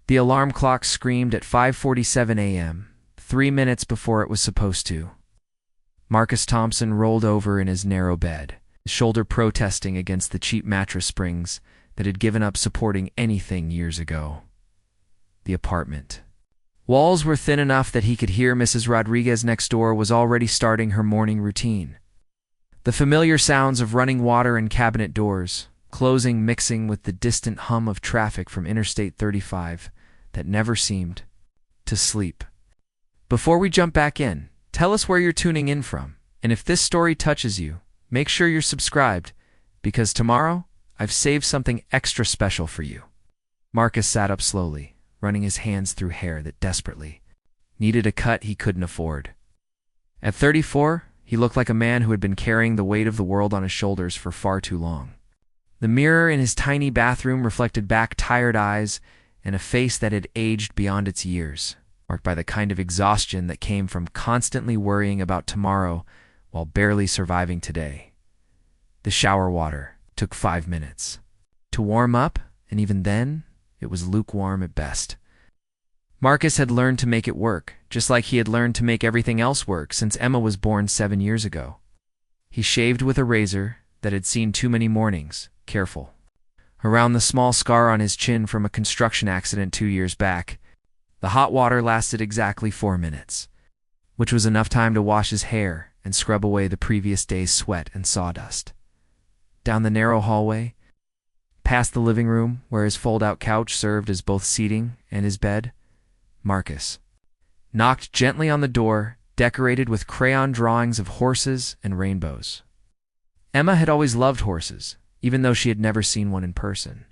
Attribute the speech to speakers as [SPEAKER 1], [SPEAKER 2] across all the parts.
[SPEAKER 1] The alarm clock screamed at 5:47 a.m., 3 minutes before it was supposed to. Marcus Thompson rolled over in his narrow bed, his shoulder protesting against the cheap mattress springs that had given up supporting anything years ago. The apartment. Walls were thin enough that he could hear Mrs. Rodriguez next door was already starting her morning routine. The familiar sounds of running water and cabinet doors, closing mixing with the distant hum of traffic from Interstate 35 that never seemed to sleep. Before we jump back in, tell us where you're tuning in from, and if this story touches you, make sure you're subscribed, because tomorrow I've saved something extra special for you. Marcus sat up slowly, running his hands through hair that desperately needed a cut he couldn't afford. At 34, he looked like a man who had been carrying the weight of the world on his shoulders for far too long. The mirror in his tiny bathroom reflected back tired eyes and a face that had aged beyond its years, marked by the kind of exhaustion that came from constantly worrying about tomorrow while barely surviving today. The shower water took 5 minutes to warm up, and even then, it was lukewarm at best. Marcus had learned to make it work, just like he had learned to make everything else work since Emma was born 7 years ago. He shaved with a razor that had seen too many mornings, careful. Around the small scar on his chin from a construction accident 2 years back, the hot water lasted exactly 4 minutes, which was enough time to wash his hair and scrub away the previous day's sweat and sawdust. Down the narrow hallway, past the living room where his fold-out couch served as both seating and his bed, Marcus knocked gently on the door, decorated with crayon drawings of horses and rainbows. Emma had always loved horses, even though she had never seen one in person.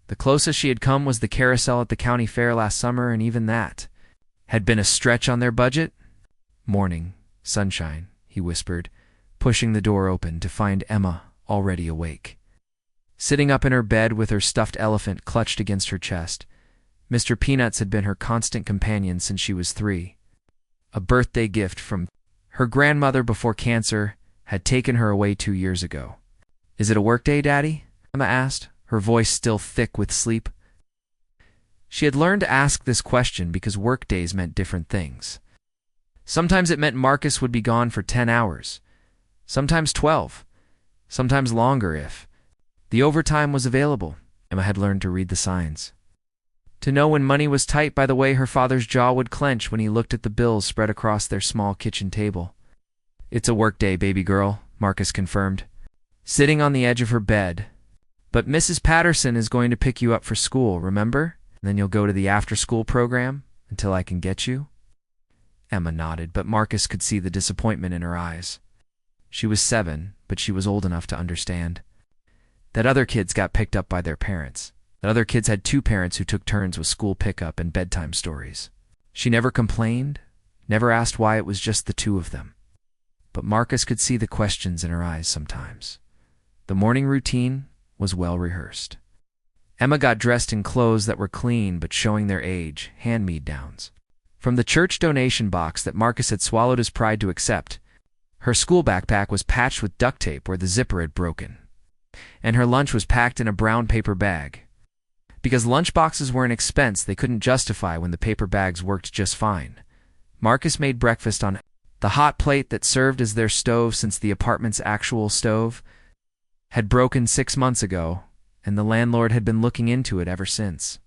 [SPEAKER 1] The closest she had come was the carousel at the county fair last summer, and even that had been a stretch on their budget. "Morning, sunshine," he whispered, pushing the door open to find Emma already awake. Sitting up in her bed with her stuffed elephant clutched against her chest, Mr. Peanuts had been her constant companion since she was 3. A birthday gift from her grandmother before cancer had taken her away 2 years ago. "Is it a workday, Daddy?" Emma asked, her voice still thick with sleep. She had learned to ask this question because workdays meant different things. Sometimes it meant Marcus would be gone for 10 hours, sometimes 12, sometimes longer if the overtime was available. Emma had learned to read the signs, to know when money was tight by the way her father's jaw would clench when he looked at the bills spread across their small kitchen table. "It's a workday, baby girl," Marcus confirmed, sitting on the edge of her bed. "But Mrs. Patterson is going to pick you up for school, remember? And then you'll go to the after-school program until I can get you." Emma nodded, but Marcus could see the disappointment in her eyes. She was 7, but she was old enough to understand that other kids got picked up by their parents, that other kids had 2 parents who took turns with school pickup and bedtime stories. She never complained, never asked why it was just the 2 of them. But Marcus could see the questions in her eyes sometimes. The morning routine was well rehearsed. Emma got dressed in clothes that were clean but showing their age, hand-me-downs. From the church donation box that Marcus had swallowed his pride to accept, her school backpack was patched with duct tape where the zipper had broken, and her lunch was packed in a brown paper bag. Because lunch boxes were an expense they couldn't justify when the paper bags worked just fine, Marcus made breakfast on the hot plate that served as their stove since the apartment's actual stove had broken 6 months ago, and the landlord had been looking into it ever since.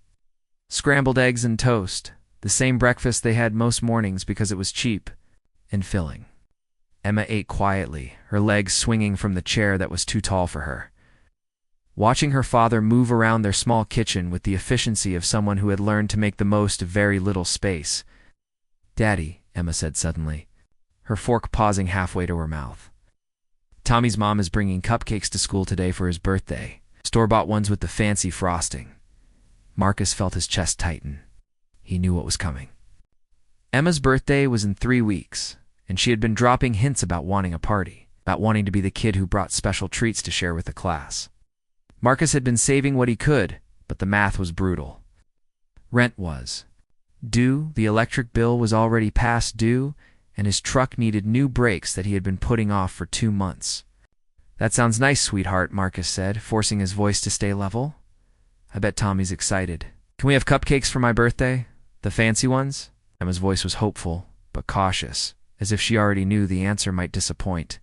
[SPEAKER 1] Scrambled eggs and toast, the same breakfast they had most mornings because it was cheap and filling. Emma ate quietly, her legs swinging from the chair that was too tall for her, watching her father move around their small kitchen with the efficiency of someone who had learned to make the most of very little space. "Daddy," Emma said suddenly, her fork pausing halfway to her mouth. "Tommy's mom is bringing cupcakes to school today for his birthday, store-bought ones with the fancy frosting." Marcus felt his chest tighten. He knew what was coming. Emma's birthday was in 3 weeks, and she had been dropping hints about wanting a party, about wanting to be the kid who brought special treats to share with the class. Marcus had been saving what he could, but the math was brutal. Rent was due, the electric bill was already past due, and his truck needed new brakes that he had been putting off for 2 months. "That sounds nice, sweetheart," Marcus said, forcing his voice to stay level. "I bet Tommy's excited." Can we have cupcakes for my birthday? The fancy ones? Emma's voice was hopeful, but cautious, as if she already knew the answer might disappoint.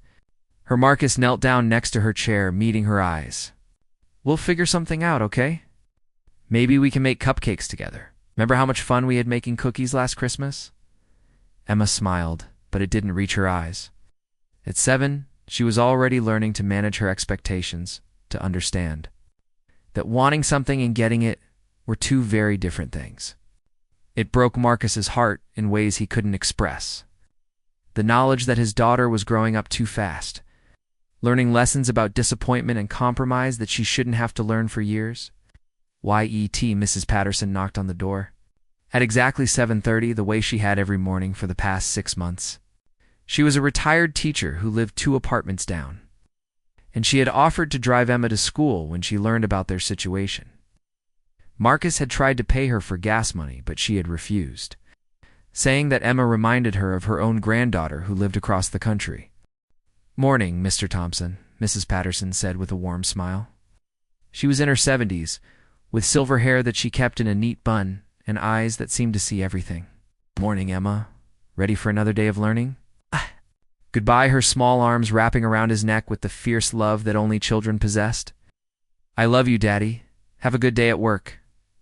[SPEAKER 1] Her Marcus knelt down next to her chair, meeting her eyes. We'll figure something out, okay? Maybe we can make cupcakes together. Remember how much fun we had making cookies last Christmas? Emma smiled, but it didn't reach her eyes. At 7, she was already learning to manage her expectations, to understand that wanting something and getting it were two very different things. It broke Marcus's heart in ways he couldn't express. The knowledge that his daughter was growing up too fast, learning lessons about disappointment and compromise that she shouldn't have to learn for years. Mrs. Patterson knocked on the door. At exactly 7:30, the way she had every morning for the past 6 months. She was a retired teacher who lived 2 apartments down, and she had offered to drive Emma to school when she learned about their situation. Marcus had tried to pay her for gas money, but she had refused, saying that Emma reminded her of her own granddaughter who lived across the country. "Morning, Mr. Thompson," Mrs. Patterson said with a warm smile. She was in her 70s, with silver hair that she kept in a neat bun and eyes that seemed to see everything. "Morning, Emma. Ready for another day of learning?" Goodbye, her small arms wrapping around his neck with the fierce love that only children possessed. "I love you, Daddy. Have a good day at work."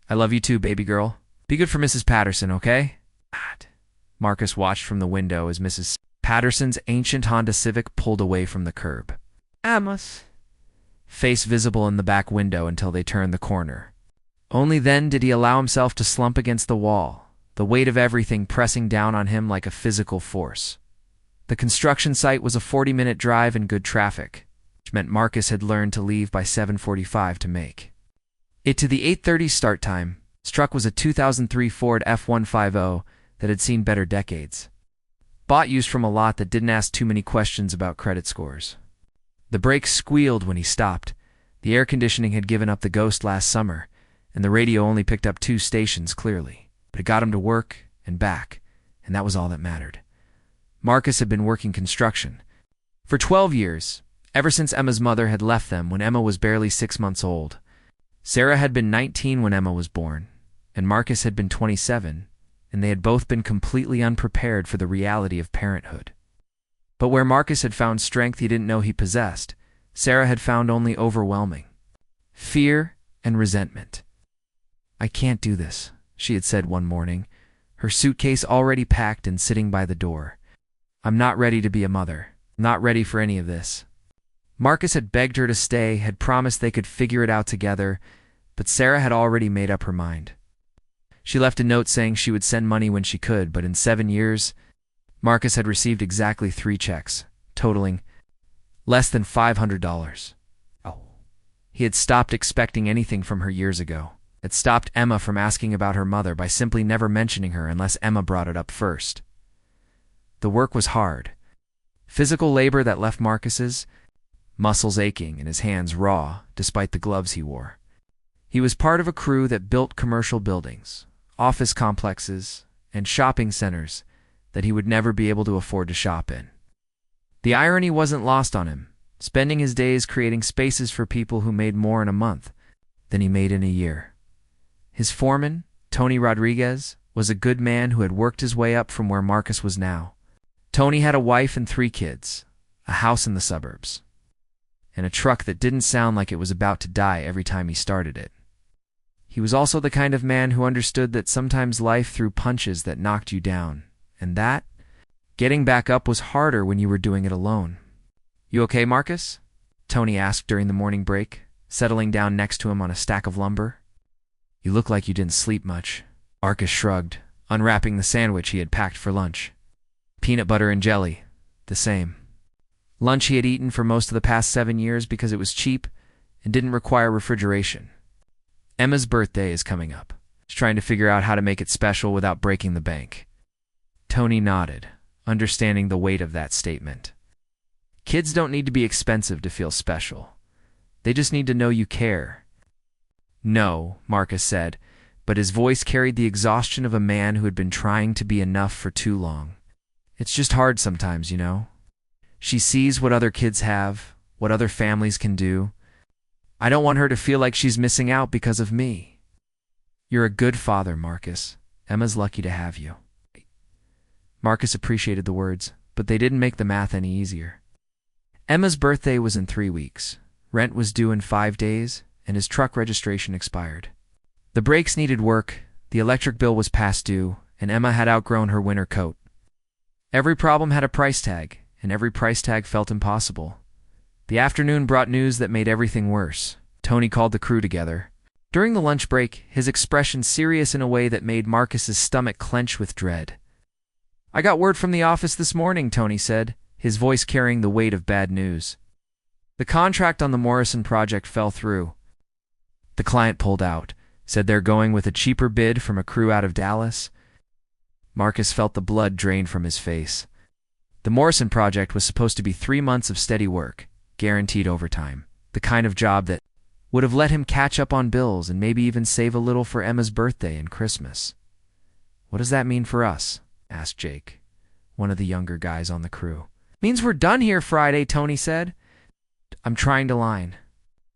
[SPEAKER 1] "I love you too, baby girl. Be good for Mrs. Patterson, okay?" Marcus watched from the window as Mrs. Patterson's ancient Honda Civic pulled away from the curb. Emma's face visible in the back window until they turned the corner. Only then did he allow himself to slump against the wall, the weight of everything pressing down on him like a physical force. The construction site was a 40-minute drive in good traffic, which meant Marcus had learned to leave by 7:45 to make it to the 8:30 start time. His truck was a 2003 Ford F-150 that had seen better decades. Bought used from a lot that didn't ask too many questions about credit scores. The brakes squealed when he stopped. The air conditioning had given up the ghost last summer, and the radio only picked up 2 stations clearly. But it got him to work and back, and that was all that mattered. Marcus had been working construction for 12 years, ever since Emma's mother had left them when Emma was barely 6 months old. Sarah had been 19 when Emma was born, and Marcus had been 27, and they had both been completely unprepared for the reality of parenthood. But where Marcus had found strength he didn't know he possessed, Sarah had found only overwhelming fear and resentment. "I can't do this," she had said one morning, her suitcase already packed and sitting by the door. "I'm not ready to be a mother. Not ready for any of this." Marcus had begged her to stay, had promised they could figure it out together, but Sarah had already made up her mind. She left a note saying she would send money when she could, but in 7 years, Marcus had received exactly 3 checks, totaling less than $500. He had stopped expecting anything from her years ago. Had stopped Emma from asking about her mother by simply never mentioning her unless Emma brought it up first. The work was hard. Physical labor that left Marcus's muscles aching and his hands raw despite the gloves he wore. He was part of a crew that built commercial buildings, office complexes, and shopping centers that he would never be able to afford to shop in. The irony wasn't lost on him, spending his days creating spaces for people who made more in a month than he made in a year. His foreman, Tony Rodriguez, was a good man who had worked his way up from where Marcus was now. Tony had a wife and 3 kids, a house in the suburbs, and a truck that didn't sound like it was about to die every time he started it. He was also the kind of man who understood that sometimes life threw punches that knocked you down, and that getting back up was harder when you were doing it alone. "You okay, Marcus?" Tony asked during the morning break, settling down next to him on a stack of lumber. "You look like you didn't sleep much." Marcus shrugged, unwrapping the sandwich he had packed for lunch. Peanut butter and jelly, the same. Lunch he had eaten for most of the past 7 years because it was cheap and didn't require refrigeration. Emma's birthday is coming up. She's trying to figure out how to make it special without breaking the bank. Tony nodded, understanding the weight of that statement. Kids don't need to be expensive to feel special. They just need to know you care. "No," Marcus said, but his voice carried the exhaustion of a man who had been trying to be enough for too long. "It's just hard sometimes, you know. She sees what other kids have, what other families can do. I don't want her to feel like she's missing out because of me." You're a good father, Marcus. Emma's lucky to have you. Marcus appreciated the words, but they didn't make the math any easier. Emma's birthday was in 3 weeks. Rent was due in 5 days, and his truck registration expired. The brakes needed work, the electric bill was past due, and Emma had outgrown her winter coat. Every problem had a price tag, and every price tag felt impossible. The afternoon brought news that made everything worse. Tony called the crew together. During the lunch break, his expression serious in a way that made Marcus's stomach clench with dread. "I got word from the office this morning," Tony said, his voice carrying the weight of bad news. The contract on the Morrison project fell through. The client pulled out, said they're going with a cheaper bid from a crew out of Dallas. Marcus felt the blood drain from his face. The Morrison project was supposed to be 3 months of steady work, guaranteed overtime, the kind of job that would have let him catch up on bills and maybe even save a little for Emma's birthday and Christmas. "What does that mean for us?" asked Jake, one of the younger guys on the crew. "Means we're done here Friday," Tony said. "I'm trying to line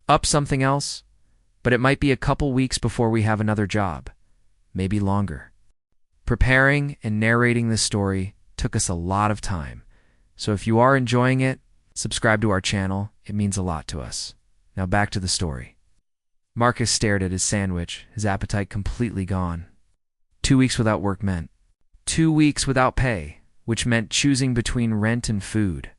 [SPEAKER 1] up something else, but it might be a couple weeks before we have another job, maybe longer." Preparing and narrating this story took us a lot of time, so if you are enjoying it, subscribe to our channel. It means a lot to us. Now back to the story. Marcus stared at his sandwich, his appetite completely gone. 2 weeks without work meant 2 weeks without pay, which meant choosing between rent and food.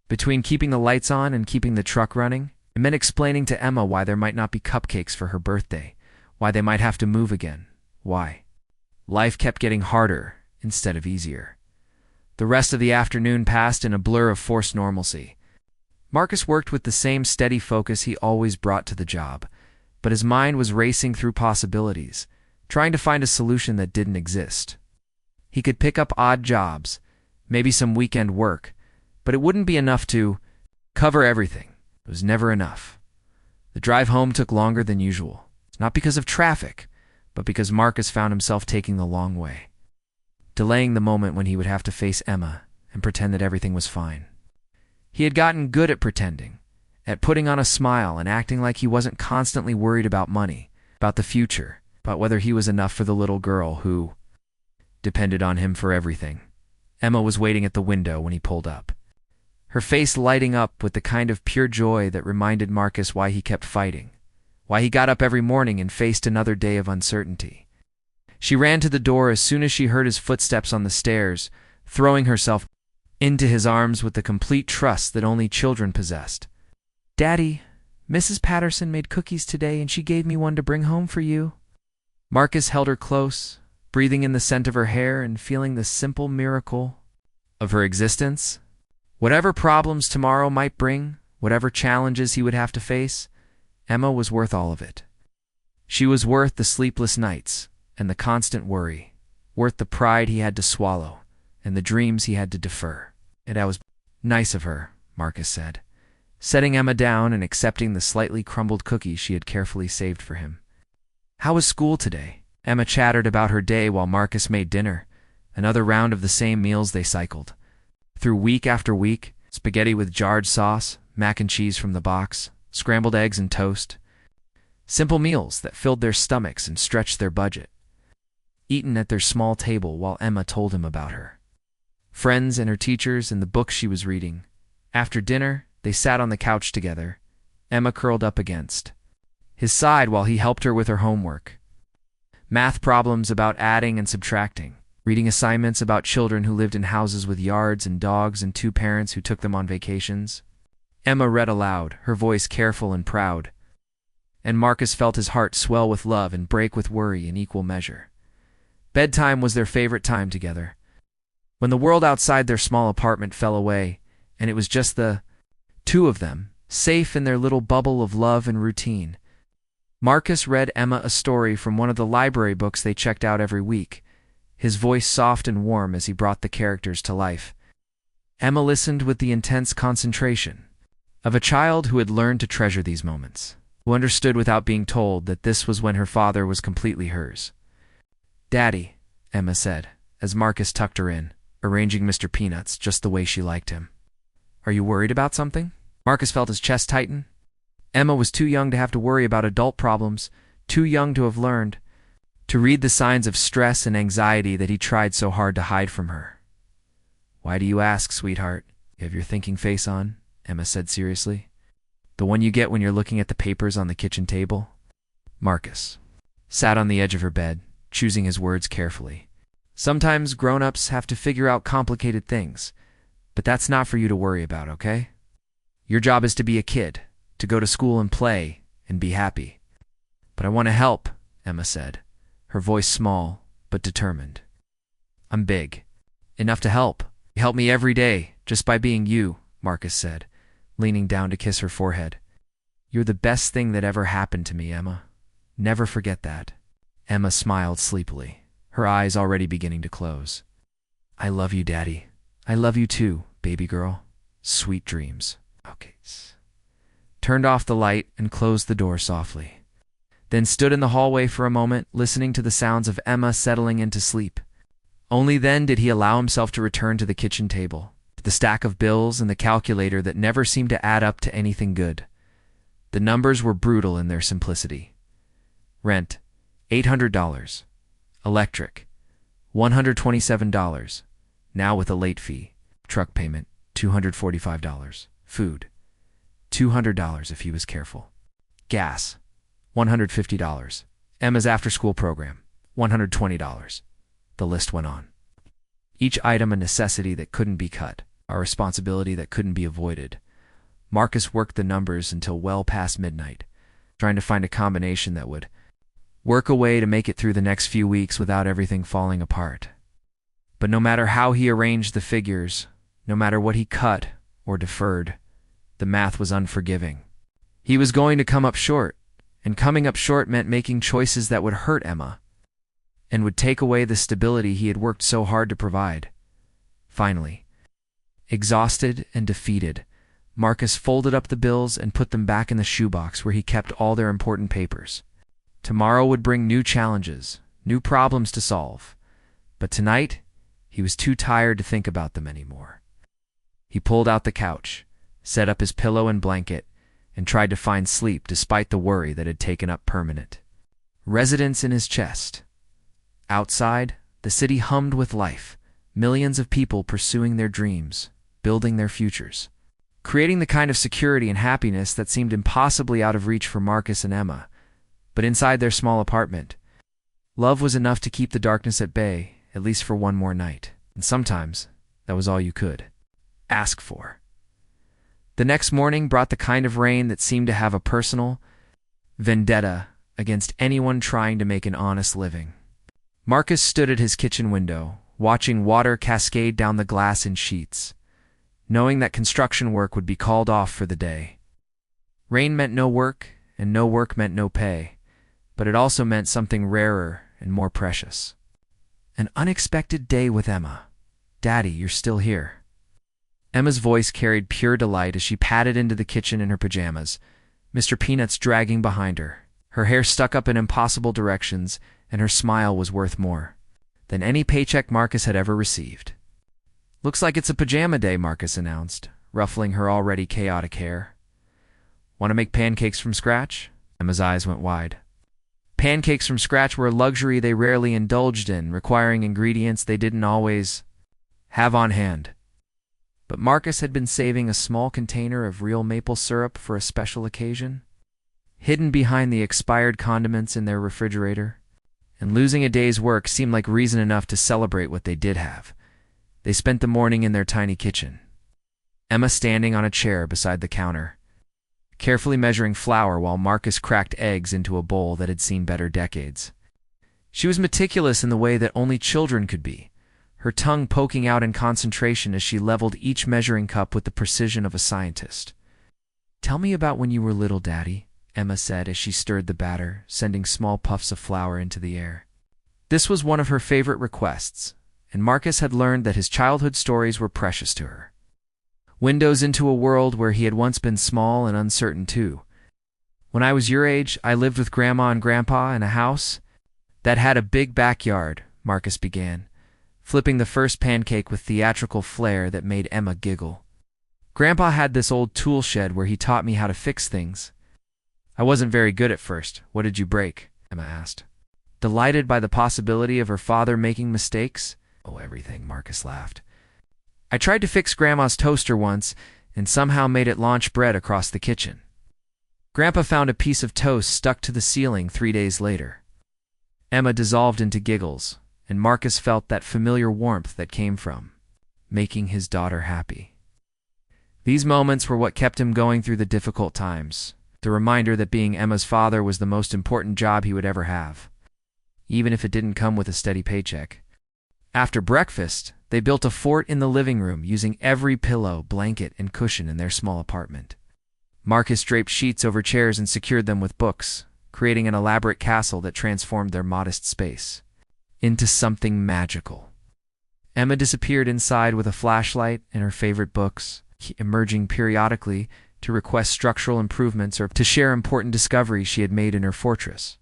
[SPEAKER 1] Between keeping the lights on and keeping the truck running, it meant explaining to Emma why there might not be cupcakes for her birthday, why they might have to move again, why. Life kept getting harder instead of easier. The rest of the afternoon passed in a blur of forced normalcy. Marcus worked with the same steady focus he always brought to the job, but his mind was racing through possibilities, trying to find a solution that didn't exist. He could pick up odd jobs, maybe some weekend work, but it wouldn't be enough to cover everything. It was never enough. The drive home took longer than usual, not because of traffic, but because Marcus found himself taking the long way, delaying the moment when he would have to face Emma and pretend that everything was fine. He had gotten good at pretending, at putting on a smile and acting like he wasn't constantly worried about money, about the future, about whether he was enough for the little girl who depended on him for everything. Emma was waiting at the window when he pulled up, her face lighting up with the kind of pure joy that reminded Marcus why he kept fighting, why he got up every morning and faced another day of uncertainty. She ran to the door as soon as she heard his footsteps on the stairs, throwing herself into his arms with the complete trust that only children possessed. "Daddy, Mrs. Patterson made cookies today and she gave me one to bring home for you." Marcus held her close, breathing in the scent of her hair and feeling the simple miracle of her existence. Whatever problems tomorrow might bring, whatever challenges he would have to face, Emma was worth all of it. She was worth the sleepless nights and the constant worry, worth the pride he had to swallow and the dreams he had to defer. "And that was nice of her," Marcus said, setting Emma down and accepting the slightly crumbled cookie she had carefully saved for him. "How was school today?" Emma chattered about her day while Marcus made dinner, another round of the same meals they cycled through week after week: spaghetti with jarred sauce, mac and cheese from the box, scrambled eggs and toast. Simple meals that filled their stomachs and stretched their budget. Eaten at their small table while Emma told him about her friends and her teachers and the books she was reading. After dinner, they sat on the couch together, Emma curled up against his side while he helped her with her homework. Math problems about adding and subtracting, reading assignments about children who lived in houses with yards and dogs and 2 parents who took them on vacations. Emma read aloud, her voice careful and proud, and Marcus felt his heart swell with love and break with worry in equal measure. Bedtime was their favorite time together, when the world outside their small apartment fell away, and it was just the 2 of them, safe in their little bubble of love and routine. Marcus read Emma a story from one of the library books they checked out every week, his voice soft and warm as he brought the characters to life. Emma listened with the intense concentration of a child who had learned to treasure these moments, who understood without being told that this was when her father was completely hers. "Daddy," Emma said, as Marcus tucked her in, arranging Mr. Peanuts just the way she liked him. "Are you worried about something?" Marcus felt his chest tighten. Emma was too young to have to worry about adult problems, too young to have learned, to read the signs of stress and anxiety that he tried so hard to hide from her. "Why do you ask, sweetheart? You have your thinking face on," Emma said seriously. "The one you get when you're looking at the papers on the kitchen table?" Marcus sat on the edge of her bed, choosing his words carefully. "Sometimes grown-ups have to figure out complicated things, but that's not for you to worry about, okay? Your job is to be a kid, to go to school and play, and be happy." "But I want to help," Emma said, her voice small but determined. "I'm big. Enough to help. You help me every day, just by being you," Marcus said, leaning down to kiss her forehead. "You're the best thing that ever happened to me, Emma. Never forget that." Emma smiled sleepily, her eyes already beginning to close. "I love you, Daddy. I love you too, baby girl. Sweet dreams." Okay. Turned off the light and closed the door softly. Then stood in the hallway for a moment, listening to the sounds of Emma settling into sleep. Only then did he allow himself to return to the kitchen table, to the stack of bills and the calculator that never seemed to add up to anything good. The numbers were brutal in their simplicity. Rent, $800. Electric, $127, now with a late fee. Truck payment, $245. Food, $200 if he was careful. Gas, $150. Emma's after-school program, $120. The list went on. Each item a necessity that couldn't be cut, a responsibility that couldn't be avoided. Marcus worked the numbers until well past midnight, trying to find a combination that would work a way to make it through the next few weeks without everything falling apart. But no matter how he arranged the figures, no matter what he cut or deferred, the math was unforgiving. He was going to come up short, and coming up short meant making choices that would hurt Emma, and would take away the stability he had worked so hard to provide. Finally, exhausted and defeated, Marcus folded up the bills and put them back in the shoebox where he kept all their important papers. Tomorrow would bring new challenges, new problems to solve, but tonight he was too tired to think about them anymore. He pulled out the couch, set up his pillow and blanket, and tried to find sleep despite the worry that had taken up permanent residence in his chest. Outside, the city hummed with life, millions of people pursuing their dreams, building their futures, creating the kind of security and happiness that seemed impossibly out of reach for Marcus and Emma. But inside their small apartment, love was enough to keep the darkness at bay, at least for one more night. And sometimes, that was all you could ask for. The next morning brought the kind of rain that seemed to have a personal vendetta against anyone trying to make an honest living. Marcus stood at his kitchen window, watching water cascade down the glass in sheets, knowing that construction work would be called off for the day. Rain meant no work, and no work meant no pay, but it also meant something rarer and more precious. An unexpected day with Emma. "Daddy, you're still here." Emma's voice carried pure delight as she padded into the kitchen in her pajamas, Mr. Peanuts dragging behind her. Her hair stuck up in impossible directions, and her smile was worth more than any paycheck Marcus had ever received. "Looks like it's a pajama day," Marcus announced, ruffling her already chaotic hair. "Want to make pancakes from scratch?" Emma's eyes went wide. Pancakes from scratch were a luxury they rarely indulged in, requiring ingredients they didn't always have on hand. But Marcus had been saving a small container of real maple syrup for a special occasion, hidden behind the expired condiments in their refrigerator, and losing a day's work seemed like reason enough to celebrate what they did have. They spent the morning in their tiny kitchen, Emma standing on a chair beside the counter, carefully measuring flour while Marcus cracked eggs into a bowl that had seen better decades. She was meticulous in the way that only children could be, her tongue poking out in concentration as she leveled each measuring cup with the precision of a scientist. "Tell me about when you were little, Daddy," Emma said as she stirred the batter, sending small puffs of flour into the air. This was one of her favorite requests, and Marcus had learned that his childhood stories were precious to her. Windows into a world where he had once been small and uncertain too. "When I was your age, I lived with Grandma and Grandpa in a house that had a big backyard," Marcus began, flipping the first pancake with theatrical flair that made Emma giggle. "Grandpa had this old tool shed where he taught me how to fix things. I wasn't very good at first. What did you break?" Emma asked. delighted by the possibility of her father making mistakes. "Oh, everything," Marcus laughed. "I tried to fix Grandma's toaster once and somehow made it launch bread across the kitchen." Grandpa found a piece of toast stuck to the ceiling 3 days later. Emma dissolved into giggles, and Marcus felt that familiar warmth that came from making his daughter happy. These moments were what kept him going through the difficult times, the reminder that being Emma's father was the most important job he would ever have, even if it didn't come with a steady paycheck. After breakfast, they built a fort in the living room using every pillow, blanket, and cushion in their small apartment. Marcus draped sheets over chairs and secured them with books, creating an elaborate castle that transformed their modest space into something magical. Emma disappeared inside with a flashlight and her favorite books, emerging periodically to request structural improvements or to share important discoveries she had made in her fortress.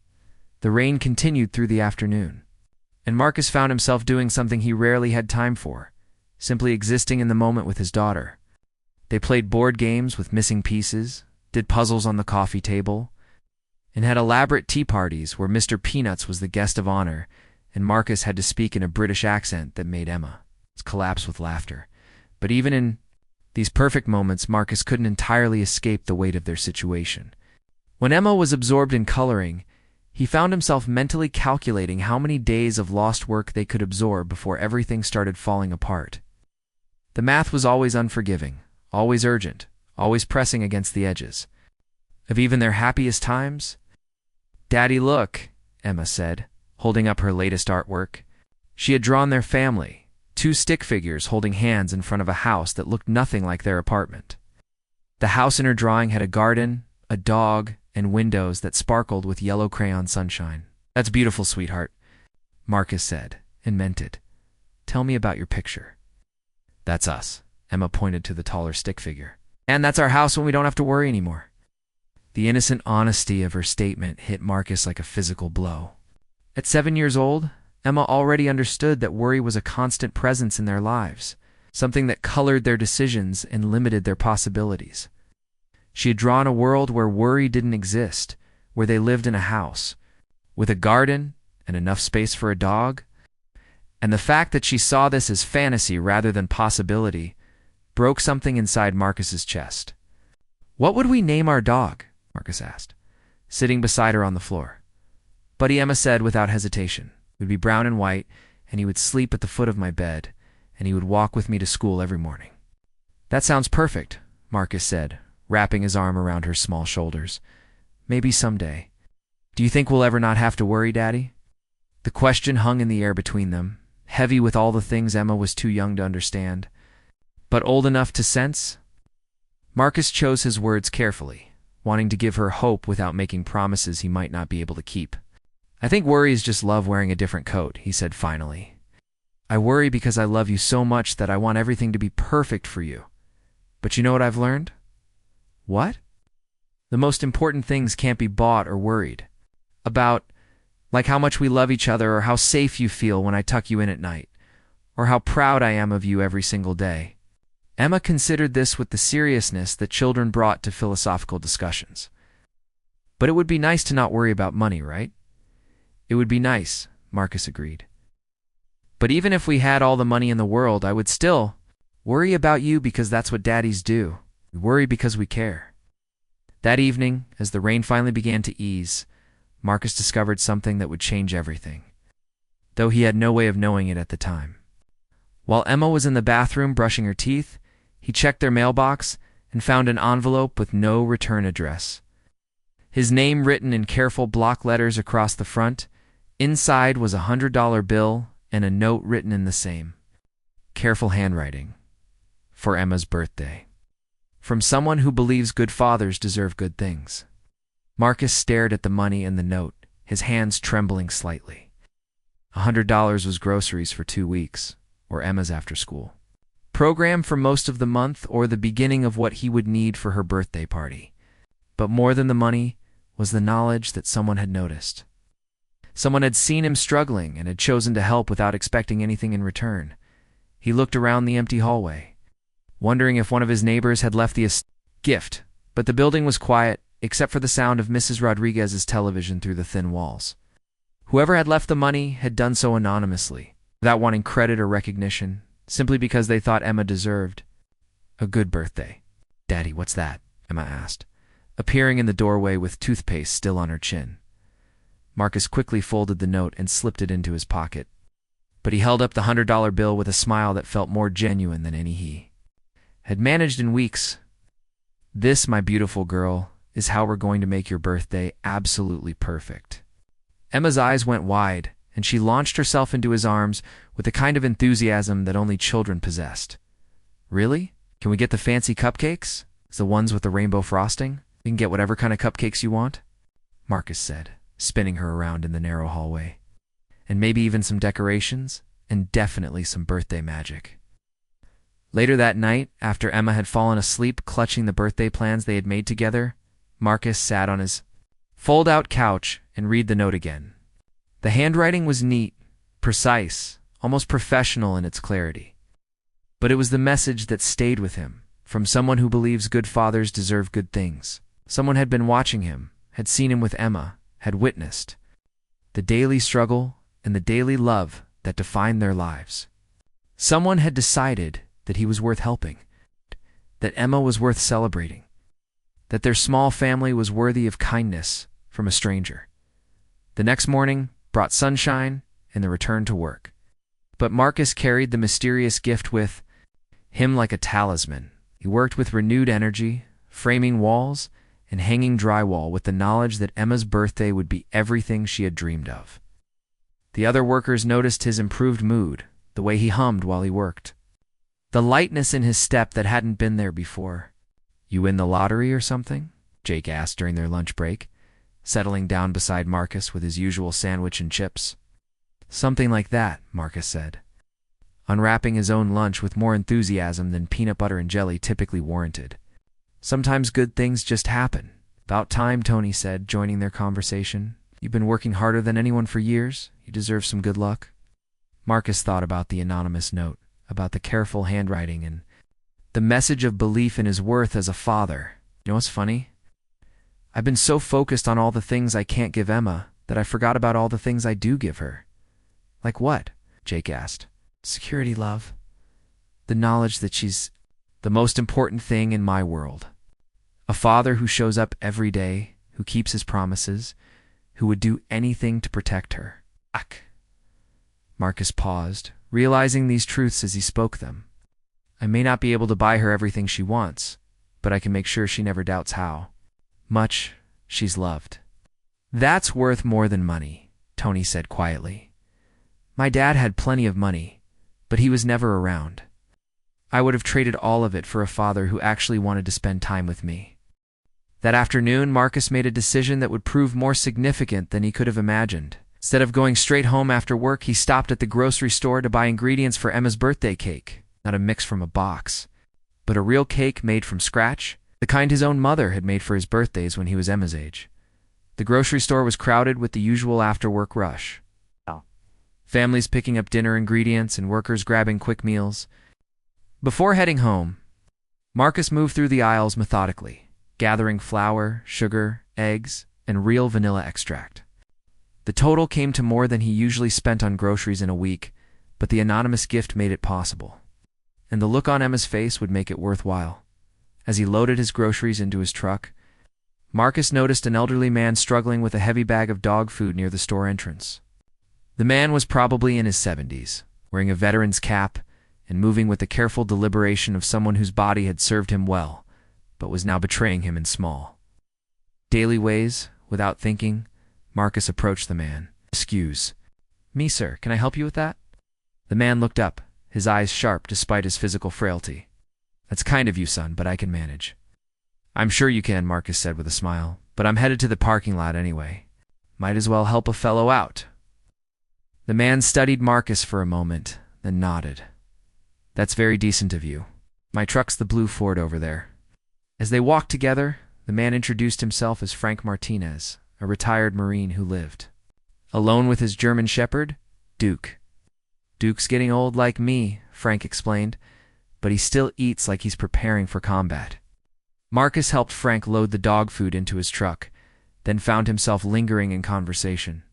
[SPEAKER 1] The rain continued through the afternoon, and Marcus found himself doing something he rarely had time for, simply existing in the moment with his daughter. They played board games with missing pieces, did puzzles on the coffee table, and had elaborate tea parties where Mr. Peanuts was the guest of honor, and Marcus had to speak in a British accent that made Emma collapse with laughter. But even in these perfect moments, Marcus couldn't entirely escape the weight of their situation. When Emma was absorbed in coloring, he found himself mentally calculating how many days of lost work they could absorb before everything started falling apart. The math was always unforgiving, always urgent, always pressing against the edges of even their happiest times. "Daddy, look," Emma said, holding up her latest artwork. She had drawn their family, 2 stick figures holding hands in front of a house that looked nothing like their apartment. The house in her drawing had a garden, a dog, and windows that sparkled with yellow crayon sunshine. "That's beautiful, sweetheart," Marcus said, and meant it. "Tell me about your picture." "That's us," Emma pointed to the taller stick figure. "And that's our house when we don't have to worry anymore." The innocent honesty of her statement hit Marcus like a physical blow. At 7 years old, Emma already understood that worry was a constant presence in their lives, something that colored their decisions and limited their possibilities. She had drawn a world where worry didn't exist, where they lived in a house, with a garden and enough space for a dog. And the fact that she saw this as fantasy rather than possibility broke something inside Marcus's chest. "What would we name our dog?" Marcus asked, sitting beside her on the floor. Buddy, Emma said without hesitation. "It would be brown and white, and he would sleep at the foot of my bed, and he would walk with me to school every morning." "That sounds perfect," Marcus said, wrapping his arm around her small shoulders. "Maybe someday. Do you think we'll ever not have to worry, Daddy?" The question hung in the air between them, heavy with all the things Emma was too young to understand, but old enough to sense. Marcus chose his words carefully, wanting to give her hope without making promises he might not be able to keep. "I think worries just love wearing a different coat," he said finally. "I worry because I love you so much that I want everything to be perfect for you. But you know what I've learned?" "What?" "The most important things can't be bought or worried about, like how much we love each other or how safe you feel when I tuck you in at night, or how proud I am of you every single day." Emma considered this with the seriousness that children brought to philosophical discussions. "But it would be nice to not worry about money, right?" "It would be nice," Marcus agreed. "But even if we had all the money in the world, I would still worry about you because that's what daddies do. We worry because we care." That evening, as the rain finally began to ease, Marcus discovered something that would change everything, though he had no way of knowing it at the time. While Emma was in the bathroom brushing her teeth, he checked their mailbox and found an envelope with no return address. His name written in careful block letters across the front. Inside was a $100 bill and a note written in the same careful handwriting. For Emma's birthday. From someone who believes good fathers deserve good things. Marcus stared at the money and the note, his hands trembling slightly. $100 was groceries for 2 weeks, or Emma's after-school program for most of the month, or the beginning of what he would need for her birthday party. But more than the money was the knowledge that someone had noticed. Someone had seen him struggling and had chosen to help without expecting anything in return. He looked around the empty hallway, wondering if one of his neighbors had left the gift, but the building was quiet, except for the sound of Mrs. Rodriguez's television through the thin walls. Whoever had left the money had done so anonymously, without wanting credit or recognition, simply because they thought Emma deserved a good birthday. "Daddy, what's that?" Emma asked, appearing in the doorway with toothpaste still on her chin. Marcus quickly folded the note and slipped it into his pocket. But he held up the $100 bill with a smile that felt more genuine than any he had managed in weeks. "This, my beautiful girl, is how we're going to make your birthday absolutely perfect." Emma's eyes went wide, and she launched herself into his arms with a kind of enthusiasm that only children possessed. "Really? Can we get the fancy cupcakes? The ones with the rainbow frosting? You can get whatever kind of cupcakes you want," Marcus said, spinning her around in the narrow hallway. "And maybe even some decorations, and definitely some birthday magic." Later that night, after Emma had fallen asleep clutching the birthday plans they had made together, Marcus sat on his fold-out couch and read the note again. The handwriting was neat, precise, almost professional in its clarity. But it was the message that stayed with him, from someone who believes good fathers deserve good things. Someone had been watching him, had seen him with Emma, had witnessed the daily struggle and the daily love that defined their lives. Someone had decided that he was worth helping, that Emma was worth celebrating, that their small family was worthy of kindness from a stranger. The next morning brought sunshine and the return to work. But Marcus carried the mysterious gift with him like a talisman. He worked with renewed energy, framing walls and hanging drywall with the knowledge that Emma's birthday would be everything she had dreamed of. The other workers noticed his improved mood, the way he hummed while he worked, the lightness in his step that hadn't been there before. "You win the lottery or something?" Jake asked during their lunch break, settling down beside Marcus with his usual sandwich and chips. "Something like that," Marcus said, unwrapping his own lunch with more enthusiasm than peanut butter and jelly typically warranted. "Sometimes good things just happen." "About time," Tony said, joining their conversation. "You've been working harder than anyone for years. You deserve some good luck." Marcus thought about the anonymous note, about the careful handwriting, and the message of belief in his worth as a father. "You know what's funny? I've been so focused on all the things I can't give Emma that I forgot about all the things I do give her." "Like what?" Jake asked. "Security, love. The knowledge that she's the most important thing in my world. A father who shows up every day, who keeps his promises, who would do anything to protect her." "Ach." Marcus paused, realizing these truths as he spoke them. "I may not be able to buy her everything she wants, but I can make sure she never doubts how much she's loved." "That's worth more than money," Tony said quietly. "My dad had plenty of money, but he was never around. I would have traded all of it for a father who actually wanted to spend time with me." That afternoon, Marcus made a decision that would prove more significant than he could have imagined. Instead of going straight home after work, he stopped at the grocery store to buy ingredients for Emma's birthday cake. Not a mix from a box, but a real cake made from scratch, the kind his own mother had made for his birthdays when he was Emma's age. The grocery store was crowded with the usual after-work rush. Families picking up dinner ingredients and workers grabbing quick meals. Before heading home, Marcus moved through the aisles methodically, gathering flour, sugar, eggs, and real vanilla extract. The total came to more than he usually spent on groceries in a week, but the anonymous gift made it possible. And the look on Emma's face would make it worthwhile. As he loaded his groceries into his truck, Marcus noticed an elderly man struggling with a heavy bag of dog food near the store entrance. The man was probably in his 70s, wearing a veteran's cap and moving with the careful deliberation of someone whose body had served him well, but was now betraying him in small, daily ways. Without thinking, Marcus approached the man. "Excuse me, sir, can I help you with that?" The man looked up, his eyes sharp despite his physical frailty. "That's kind of you, son, but I can manage." "I'm sure you can," Marcus said with a smile, "but I'm headed to the parking lot anyway. Might as well help a fellow out." The man studied Marcus for a moment, then nodded. "That's very decent of you. My truck's the blue Ford over there." As they walked together, the man introduced himself as Frank Martinez, a retired Marine who lived alone with his German Shepherd, Duke. "Duke's getting old like me," Frank explained, "but he still eats like he's preparing for combat." Marcus helped Frank load the dog food into his truck, then found himself lingering in conversation.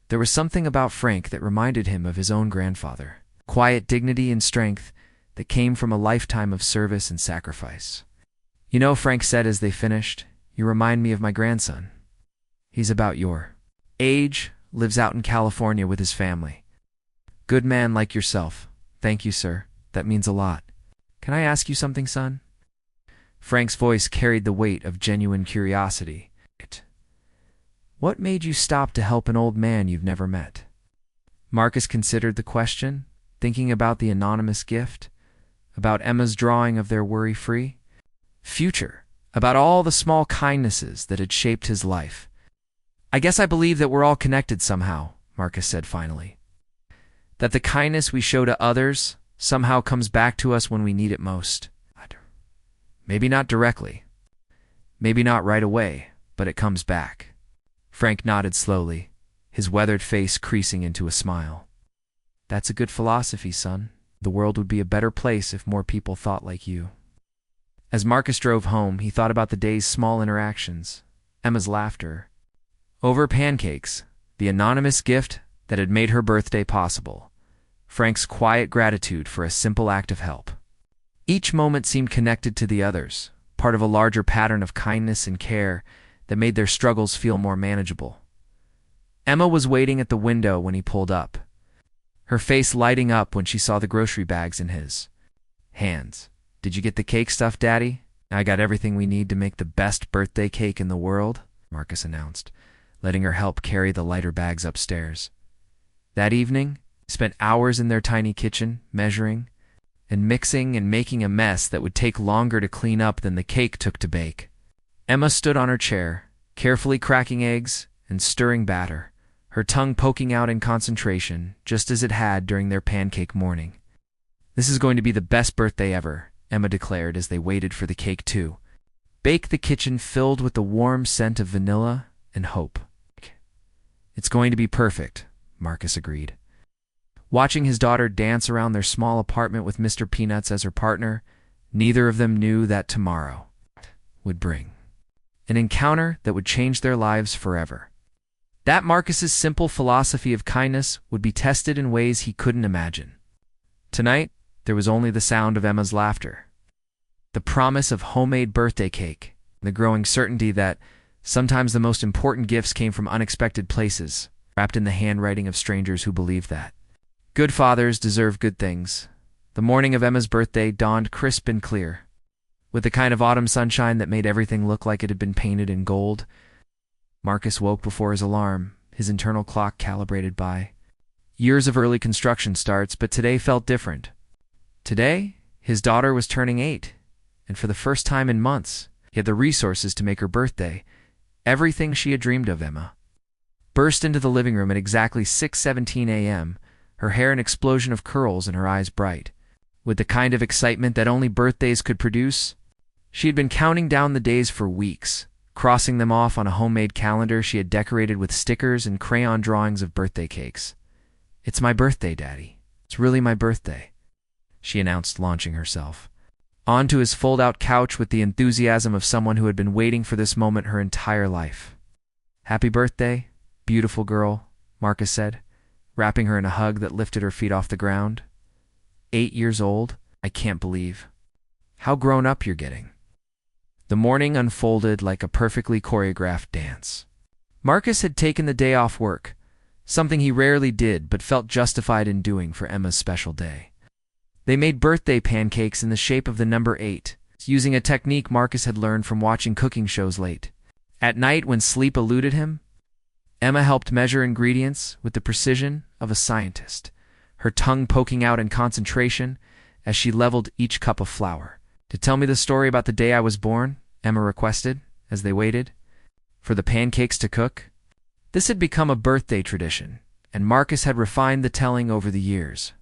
[SPEAKER 1] There was something about Frank that reminded him of his own grandfather. Quiet dignity and strength that came from a lifetime of service and sacrifice. "You know," Frank said as they finished, "you remind me of my grandson. He's about your age, lives out in California with his family. Good man like yourself." "Thank you, sir. That means a lot. Can I ask you something, son?" Frank's voice carried the weight of genuine curiosity. "What made you stop to help an old man you've never met?" Marcus considered the question, thinking about the anonymous gift, about Emma's drawing of their worry-free future, about all the small kindnesses that had shaped his life. "I guess I believe that we're all connected somehow," Marcus said finally. "That the kindness we show to others somehow comes back to us when we need it most. Maybe not directly, maybe not right away, but it comes back." Frank nodded slowly, his weathered face creasing into a smile. "That's a good philosophy, son. The world would be a better place if more people thought like you." As Marcus drove home, he thought about the day's small interactions, Emma's laughter over pancakes, the anonymous gift that had made her birthday possible, Frank's quiet gratitude for a simple act of help. Each moment seemed connected to the others, part of a larger pattern of kindness and care that made their struggles feel more manageable. Emma was waiting at the window when he pulled up, her face lighting up when she saw the grocery bags in his hands. "Did you get the cake stuff, Daddy?" "I got everything we need to make the best birthday cake in the world," Marcus announced, letting her help carry the lighter bags upstairs. That evening, they spent hours in their tiny kitchen, measuring and mixing and making a mess that would take longer to clean up than the cake took to bake. Emma stood on her chair, carefully cracking eggs and stirring batter, her tongue poking out in concentration, just as it had during their pancake morning. "This is going to be the best birthday ever," Emma declared as they waited for the cake to bake, the kitchen filled with the warm scent of vanilla and hope. "It's going to be perfect," Marcus agreed. Watching his daughter dance around their small apartment with Mr. Peanuts as her partner, neither of them knew that tomorrow would bring an encounter that would change their lives forever. That Marcus's simple philosophy of kindness would be tested in ways he couldn't imagine. Tonight, there was only the sound of Emma's laughter, the promise of homemade birthday cake, and the growing certainty that sometimes the most important gifts came from unexpected places, wrapped in the handwriting of strangers who believed that good fathers deserve good things. The morning of Emma's birthday dawned crisp and clear, with the kind of autumn sunshine that made everything look like it had been painted in gold. Marcus woke before his alarm, his internal clock calibrated by years of early construction starts, but today felt different. Today, his daughter was turning 8, and for the first time in months, he had the resources to make her birthday everything she had dreamed of. Emma burst into the living room at exactly 6:17 a.m., her hair an explosion of curls and her eyes bright with the kind of excitement that only birthdays could produce. She had been counting down the days for weeks, crossing them off on a homemade calendar she had decorated with stickers and crayon drawings of birthday cakes. "It's my birthday, Daddy. It's really my birthday," she announced, launching herself onto his fold-out couch with the enthusiasm of someone who had been waiting for this moment her entire life. "Happy birthday, beautiful girl," Marcus said, wrapping her in a hug that lifted her feet off the ground. 8 years old? I can't believe how grown up you're getting." The morning unfolded like a perfectly choreographed dance. Marcus had taken the day off work, something he rarely did but felt justified in doing for Emma's special day. They made birthday pancakes in the shape of the number 8, using a technique Marcus had learned from watching cooking shows late. At night, when sleep eluded him, Emma helped measure ingredients with the precision of a scientist, her tongue poking out in concentration as she leveled each cup of flour. "To tell me the story about the day I was born," Emma requested, as they waited for the pancakes to cook. This had become a birthday tradition, and Marcus had refined the telling over the years,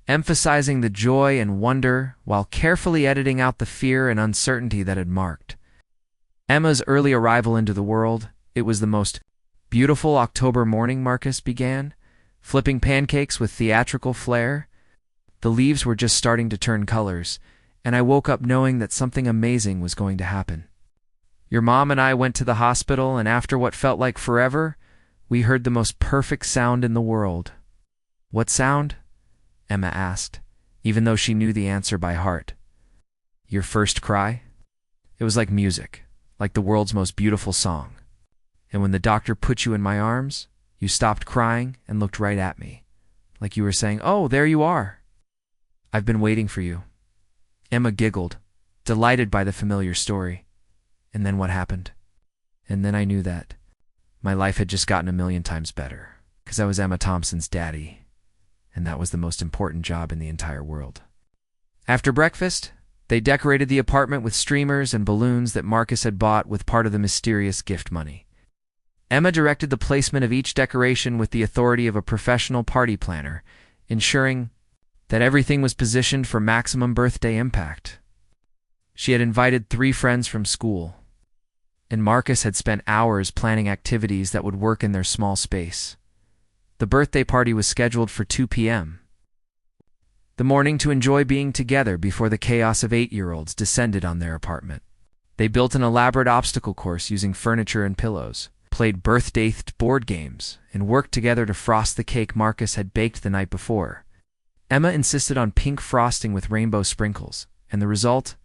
[SPEAKER 1] emphasizing the joy and wonder while carefully editing out the fear and uncertainty that had marked Emma's early arrival into the world. "It was the most beautiful October morning," Marcus began, flipping pancakes with theatrical flair. "The leaves were just starting to turn colors, and I woke up knowing that something amazing was going to happen. Your mom and I went to the hospital, and after what felt like forever, We heard the most perfect sound in the world. What sound? Emma asked, even though she knew the answer by heart. Your first cry? It was like music, like the world's most beautiful song. And when the doctor put you in my arms, you stopped crying and looked right at me, like you were saying, "Oh, there you are. I've been waiting for you." Emma giggled, delighted by the familiar story. And then what happened? And then I knew that my life had just gotten a million times better, because I was Emma Thompson's daddy, and that was the most important job in the entire world. After breakfast, they decorated the apartment with streamers and balloons that Marcus had bought with part of the mysterious gift money. Emma directed the placement of each decoration with the authority of a professional party planner, ensuring that everything was positioned for maximum birthday impact. She had invited 3 friends from school, and Marcus had spent hours planning activities that would work in their small space. The birthday party was scheduled for 2 p.m. The morning to enjoy being together before the chaos of 8-year-olds descended on their apartment. They built an elaborate obstacle course using furniture and pillows, played birthday-themed board games, and worked together to frost the cake Marcus had baked the night before. Emma insisted on pink frosting with rainbow sprinkles, and the result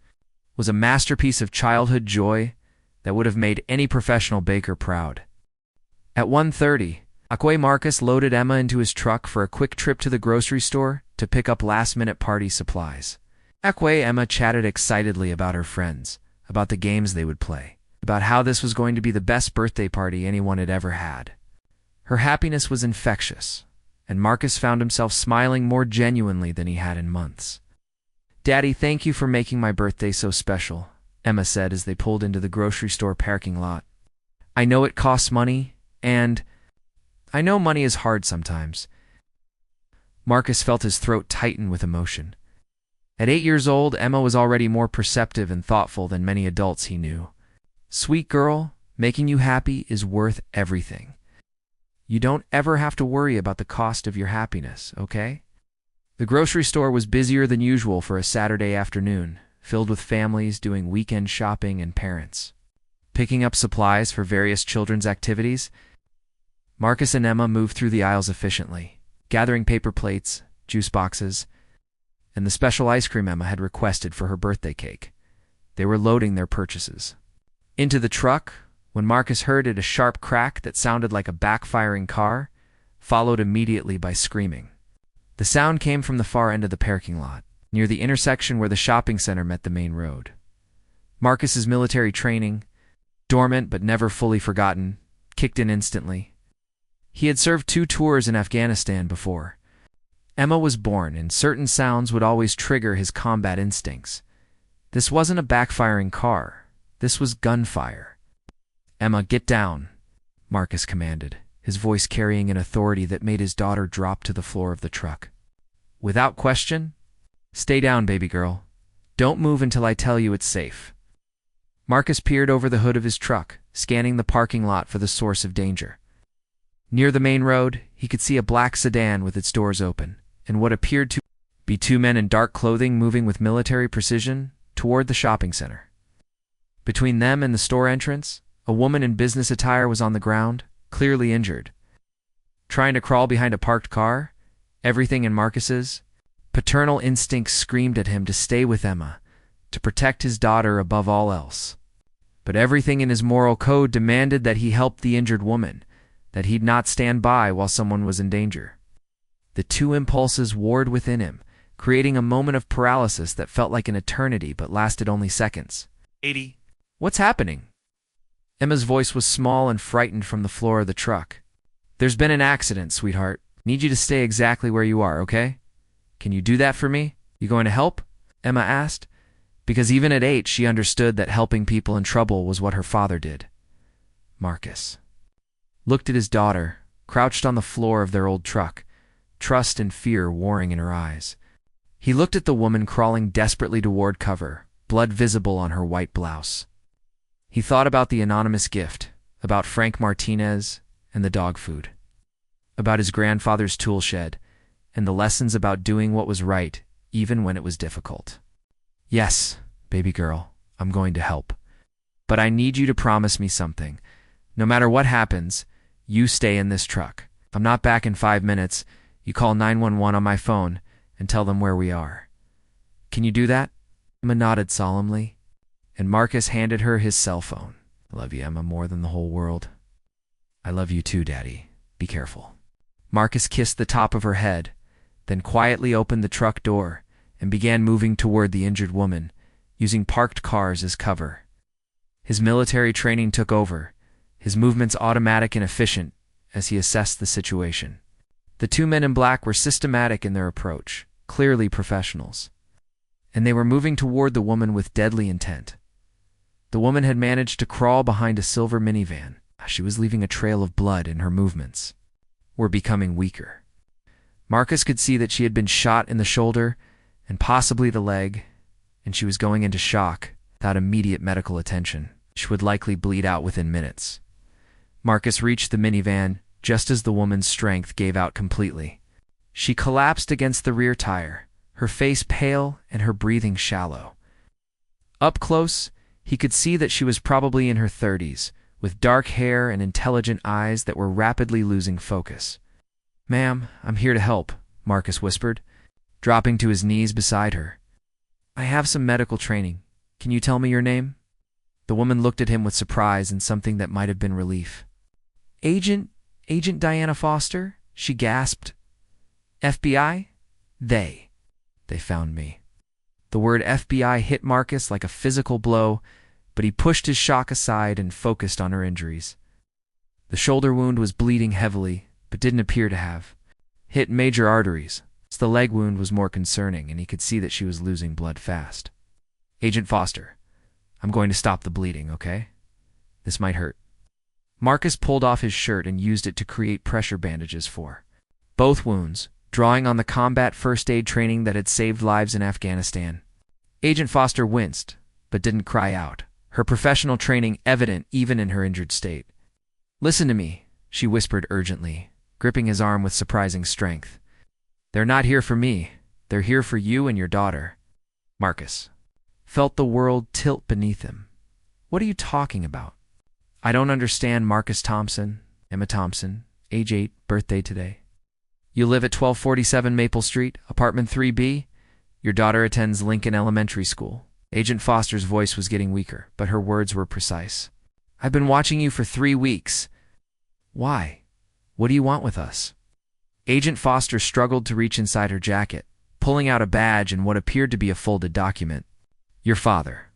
[SPEAKER 1] was a masterpiece of childhood joy that would have made any professional baker proud. At 1:30, Marcus loaded Emma into his truck for a quick trip to the grocery store to pick up last-minute party supplies. Emma chatted excitedly about her friends, about the games they would play, about how this was going to be the best birthday party anyone had ever had. Her happiness was infectious, and Marcus found himself smiling more genuinely than he had in months. "Daddy, thank you for making my birthday so special," Emma said as they pulled into the grocery store parking lot. "I know it costs money, and I know money is hard sometimes." Marcus felt his throat tighten with emotion. At 8 years old, Emma was already more perceptive and thoughtful than many adults he knew. "Sweet girl, making you happy is worth everything. You don't ever have to worry about the cost of your happiness, okay?" The grocery store was busier than usual for a Saturday afternoon, filled with families doing weekend shopping and parents picking up supplies for various children's activities. Marcus and Emma moved through the aisles efficiently, gathering paper plates, juice boxes, and the special ice cream Emma had requested for her birthday cake. They were loading their purchases into the truck when Marcus heard a sharp crack that sounded like a backfiring car, followed immediately by screaming. The sound came from the far end of the parking lot, near the intersection where the shopping center met the main road. Marcus's military training, dormant but never fully forgotten, kicked in instantly. He had served 2 tours in Afghanistan before. Emma was born, and certain sounds would always trigger his combat instincts. This wasn't a backfiring car. This was gunfire. "Emma, get down," Marcus commanded, his voice carrying an authority that made his daughter drop to the floor of the truck. "Without question, stay down, baby girl. Don't move until I tell you it's safe." Marcus peered over the hood of his truck, scanning the parking lot for the source of danger. Near the main road, he could see a black sedan with its doors open, and what appeared to be 2 men in dark clothing moving with military precision toward the shopping center. Between them and the store entrance, a woman in business attire was on the ground, clearly injured. Trying to crawl behind a parked car, everything in Marcus's paternal instincts screamed at him to stay with Emma, to protect his daughter above all else. But everything in his moral code demanded that he help the injured woman, that he'd not stand by while someone was in danger. The 2 impulses warred within him, creating a moment of paralysis that felt like an eternity but lasted only seconds. 80. "What's happening?" Emma's voice was small and frightened from the floor of the truck. "There's been an accident, sweetheart. Need you to stay exactly where you are, okay? Can you do that for me? You going to help?" Emma asked, because even at 8 she understood that helping people in trouble was what her father did. Marcus looked at his daughter, crouched on the floor of their old truck, trust and fear warring in her eyes. He looked at the woman crawling desperately toward cover, blood visible on her white blouse. He thought about the anonymous gift, about Frank Martinez and the dog food, about his grandfather's tool shed, and the lessons about doing what was right, even when it was difficult. "Yes, baby girl, I'm going to help. But I need you to promise me something. No matter what happens, You stay in this truck. If I'm not back in 5 minutes, you call 911 on my phone and tell them where we are. Can you do that? Emma nodded solemnly, and Marcus handed her his cell phone. I love you, Emma, more than the whole world. I love you too, Daddy. Be careful. Marcus kissed the top of her head, then quietly opened the truck door and began moving toward the injured woman, using parked cars as cover. His military training took over, his movements automatic and efficient as he assessed the situation. The two men in black were systematic in their approach, clearly professionals, and they were moving toward the woman with deadly intent. The woman had managed to crawl behind a silver minivan. She was leaving a trail of blood, and her movements were becoming weaker. Marcus could see that she had been shot in the shoulder and possibly the leg, and she was going into shock without immediate medical attention. She would likely bleed out within minutes. Marcus reached the minivan just as the woman's strength gave out completely. She collapsed against the rear tire, her face pale and her breathing shallow. Up close, he could see that she was probably in her 30s, with dark hair and intelligent eyes that were rapidly losing focus. "Ma'am, I'm here to help," Marcus whispered, dropping to his knees beside her. "I have some medical training. Can you tell me your name?" The woman looked at him with surprise and something that might have been relief. Agent Diana Foster?" she gasped. "FBI? They found me." The word FBI hit Marcus like a physical blow, but he pushed his shock aside and focused on her injuries. The shoulder wound was bleeding heavily, but didn't appear to have hit major arteries. So the leg wound was more concerning, and he could see that she was losing blood fast. "Agent Foster, I'm going to stop the bleeding, okay? This might hurt." Marcus pulled off his shirt and used it to create pressure bandages for both wounds, drawing on the combat first aid training that had saved lives in Afghanistan. Agent Foster winced, but didn't cry out, her professional training evident even in her injured state. "Listen to me," she whispered urgently, gripping his arm with surprising strength. "They're not here for me. They're here for you and your daughter." Marcus felt the world tilt beneath him. "What are you talking about?" "I don't understand, Marcus Thompson, Emma Thompson, age 8, birthday today. You live at 1247 Maple Street, apartment 3B. Your daughter attends Lincoln Elementary School." Agent Foster's voice was getting weaker, but her words were precise. "I've been watching you for 3 weeks. Why? What do you want with us?" Agent Foster struggled to reach inside her jacket, pulling out a badge and what appeared to be a folded document. "Your father, ...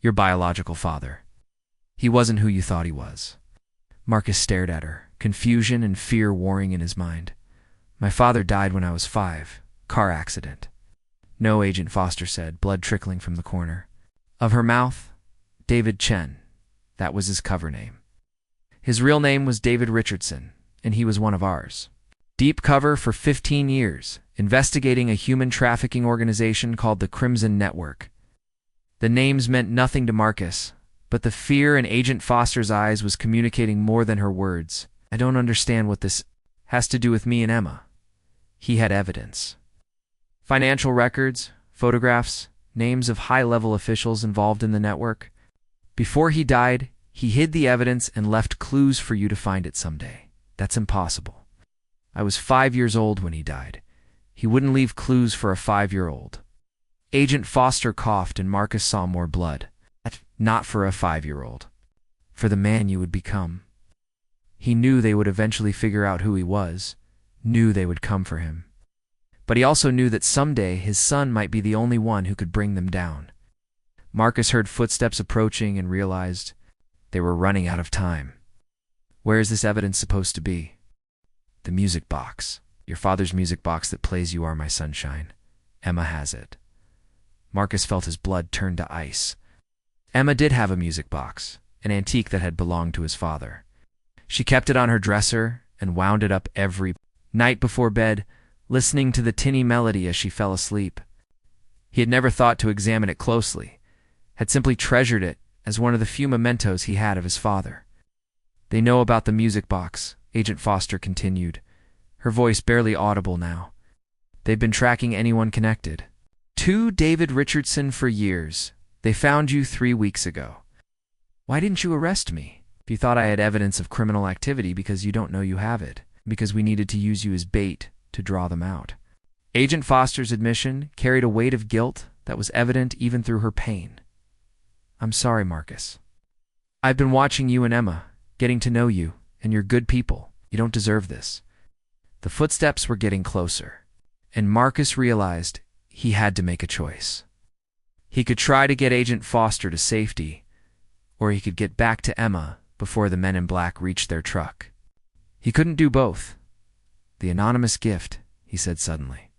[SPEAKER 1] your biological father. He wasn't who you thought he was." Marcus stared at her, confusion and fear warring in his mind. "My father died when I was 5. Car accident." "No," Agent Foster said, blood trickling from the corner of her mouth. "David Chen. That was his cover name. His real name was David Richardson, and he was one of ours. Deep cover for 15 years, investigating a human trafficking organization called the Crimson Network." The names meant nothing to Marcus, but the fear in Agent Foster's eyes was communicating more than her words. "I don't understand what this has to do with me and Emma." He had evidence. Financial records, photographs, names of high-level officials involved in the network. Before he died, he hid the evidence and left clues for you to find it someday. That's impossible. I was 5 years old when he died. He wouldn't leave clues for a 5-year-old. Agent Foster coughed and Marcus saw more blood. Not for a 5-year-old. For the man you would become. He knew they would eventually figure out who he was, knew they would come for him. But he also knew that someday his son might be the only one who could bring them down. Marcus heard footsteps approaching and realized they were running out of time. "Where is this evidence supposed to be?" "The music box. Your father's music box that plays You Are My Sunshine. Emma has it." Marcus felt his blood turn to ice. Emma did have a music box, an antique that had belonged to his father. She kept it on her dresser and wound it up every night before bed, listening to the tinny melody as she fell asleep. He had never thought to examine it closely, had simply treasured it as one of the few mementos he had of his father. "They know about the music box," Agent Foster continued, her voice barely audible now. "They've been tracking anyone connected to David Richardson for years. They found you 3 weeks ago. Why didn't you arrest me?" You thought I had evidence of criminal activity because you don't know you have it, because we needed to use you as bait to draw them out. Agent Foster's admission carried a weight of guilt that was evident even through her pain. I'm sorry, Marcus. I've been watching you and Emma, getting to know you, and you're good people. You don't deserve this. The footsteps were getting closer, and Marcus realized he had to make a choice. He could try to get Agent Foster to safety, or he could get back to Emma before the men in black reached their truck. He couldn't do both. The anonymous gift, he said suddenly.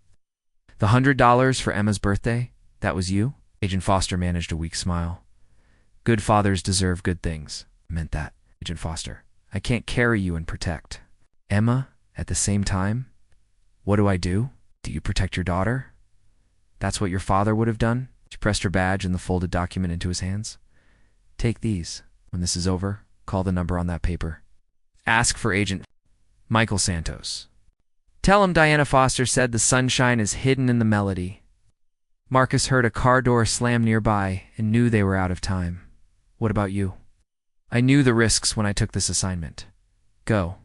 [SPEAKER 1] The $100 for Emma's birthday, that was you? Agent Foster managed a weak smile. Good fathers deserve good things. I meant that, Agent Foster. I can't carry you and protect Emma at the same time. What do? Do you protect your daughter? That's what your father would have done? She pressed her badge and the folded document into his hands. Take these. When this is over, call the number on that paper. Ask for Agent Michael Santos. Tell him Diana Foster said the sunshine is hidden in the melody. Marcus heard a car door slam nearby and knew they were out of time. What about you? I knew the risks when I took this assignment. Go.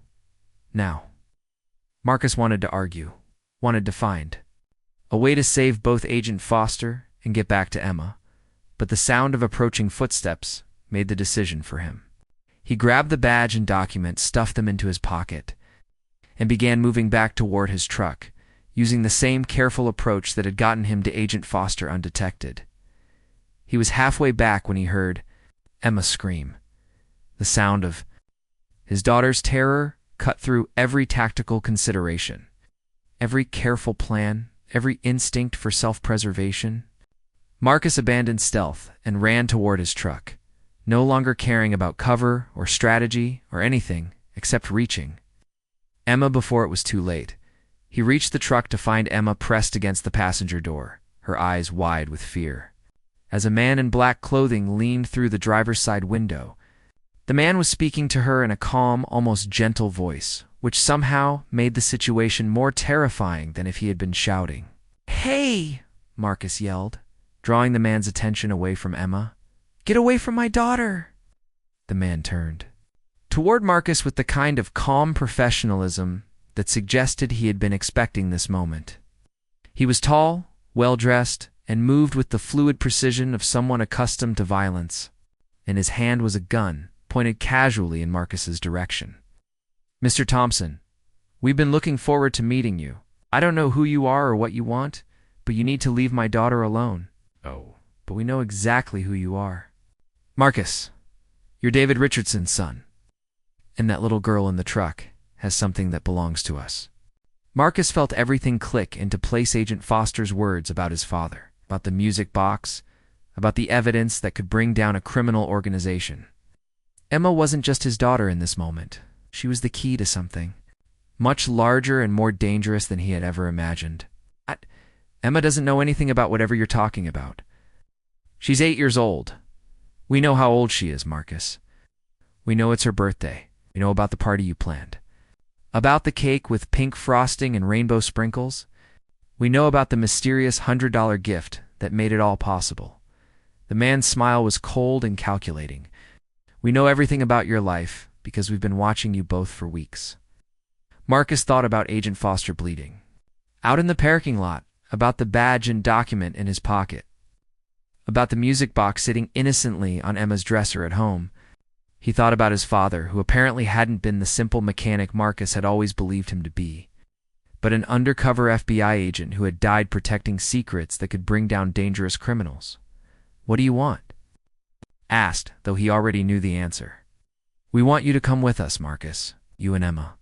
[SPEAKER 1] Now. Marcus wanted to argue, wanted to find a way to save both Agent Foster and get back to Emma, but the sound of approaching footsteps made the decision for him. He grabbed the badge and document, stuffed them into his pocket, and began moving back toward his truck, using the same careful approach that had gotten him to Agent Foster undetected. He was halfway back when he heard Emma scream. The sound of his daughter's terror cut through every tactical consideration, every careful plan, every instinct for self-preservation. Marcus abandoned stealth and ran toward his truck, no longer caring about cover or strategy or anything except reaching Emma before it was too late. He reached the truck to find Emma pressed against the passenger door, her eyes wide with fear. As a man in black clothing leaned through the driver's side window, the man was speaking to her in a calm, almost gentle voice, which somehow made the situation more terrifying than if he had been shouting. Hey! Marcus yelled, drawing the man's attention away from Emma. Get away from my daughter! The man turned toward Marcus with the kind of calm professionalism that suggested he had been expecting this moment. He was tall, well-dressed, and moved with the fluid precision of someone accustomed to violence. In his hand was a gun, pointed casually in Marcus's direction. Mr. Thompson, we've been looking forward to meeting you. I don't know who you are or what you want, but you need to leave my daughter alone. Oh, but we know exactly who you are. Marcus, you're David Richardson's son. And that little girl in the truck has something that belongs to us. Marcus felt everything click into place. Agent Foster's words about his father, about the music box, about the evidence that could bring down a criminal organization. Emma wasn't just his daughter in this moment. She was the key to something much larger and more dangerous than he had ever imagined. Emma doesn't know anything about whatever you're talking about. She's 8 years old. We know how old she is, Marcus. We know it's her birthday. We know about the party you planned. About the cake with pink frosting and rainbow sprinkles. We know about the mysterious $100 gift that made it all possible. The man's smile was cold and calculating. We know everything about your life because we've been watching you both for weeks. Marcus thought about Agent Foster bleeding out in the parking lot, about the badge and document in his pocket, about the music box sitting innocently on Emma's dresser at home. He thought about his father, who apparently hadn't been the simple mechanic Marcus had always believed him to be, but an undercover FBI agent who had died protecting secrets that could bring down dangerous criminals. What do you want? Asked, though he already knew the answer. We want you to come with us, Marcus, you and Emma.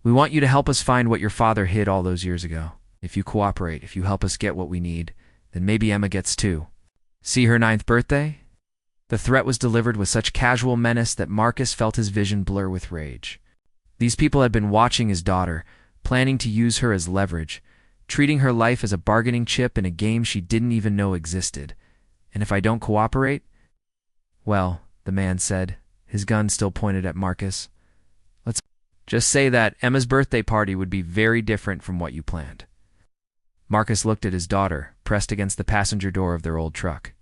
[SPEAKER 1] We want you to help us find what your father hid all those years ago. If you cooperate, if you help us get what we need, then maybe Emma gets too. See her 9th birthday? The threat was delivered with such casual menace that Marcus felt his vision blur with rage. These people had been watching his daughter, planning to use her as leverage, treating her life as a bargaining chip in a game she didn't even know existed. And if I don't cooperate? Well, the man said, his gun still pointed at Marcus. Let's just say that Emma's birthday party would be very different from what you planned. Marcus looked at his daughter, pressed against the passenger door of their old truck,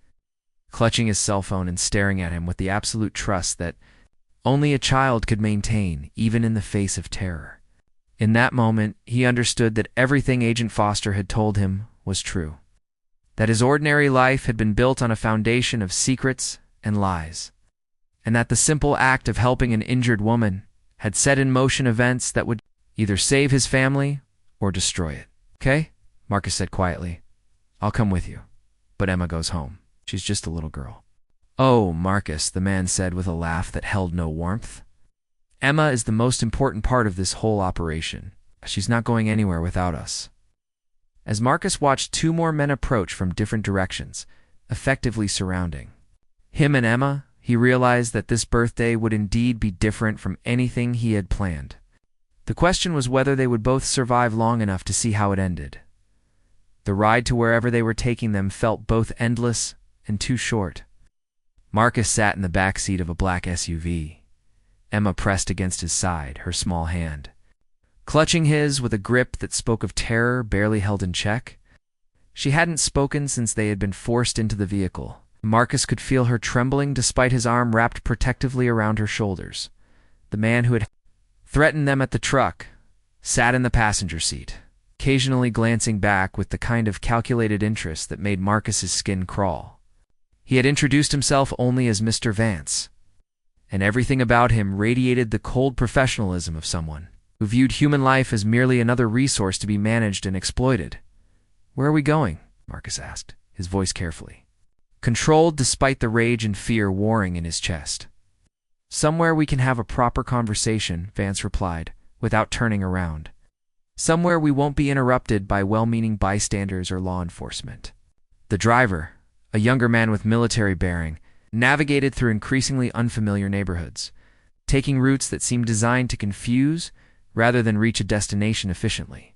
[SPEAKER 1] clutching his cell phone and staring at him with the absolute trust that only a child could maintain, even in the face of terror. In that moment, he understood that everything Agent Foster had told him was true. That his ordinary life had been built on a foundation of secrets and lies. And that the simple act of helping an injured woman had set in motion events that would either save his family or destroy it. "Okay," Marcus said quietly. "I'll come with you." But Emma goes home. She's just a little girl. "Oh, Marcus," the man said with a laugh that held no warmth. "Emma is the most important part of this whole operation. She's not going anywhere without us." As Marcus watched two more men approach from different directions, effectively surrounding him and Emma, he realized that this birthday would indeed be different from anything he had planned. The question was whether they would both survive long enough to see how it ended. The ride to wherever they were taking them felt both endless and too short. Marcus sat in the back seat of a black SUV. Emma pressed against his side, her small hand clutching his with a grip that spoke of terror barely held in check. She hadn't spoken since they had been forced into the vehicle. Marcus could feel her trembling despite his arm wrapped protectively around her shoulders. The man who had threatened them at the truck sat in the passenger seat, occasionally glancing back with the kind of calculated interest that made Marcus's skin crawl. He had introduced himself only as Mr. Vance, and everything about him radiated the cold professionalism of someone who viewed human life as merely another resource to be managed and exploited. "Where are we going?" Marcus asked, his voice carefully controlled despite the rage and fear warring in his chest. "Somewhere we can have a proper conversation," Vance replied, without turning around. "Somewhere we won't be interrupted by well-meaning bystanders or law enforcement." The driver, a younger man with military bearing, navigated through increasingly unfamiliar neighborhoods, taking routes that seemed designed to confuse rather than reach a destination efficiently.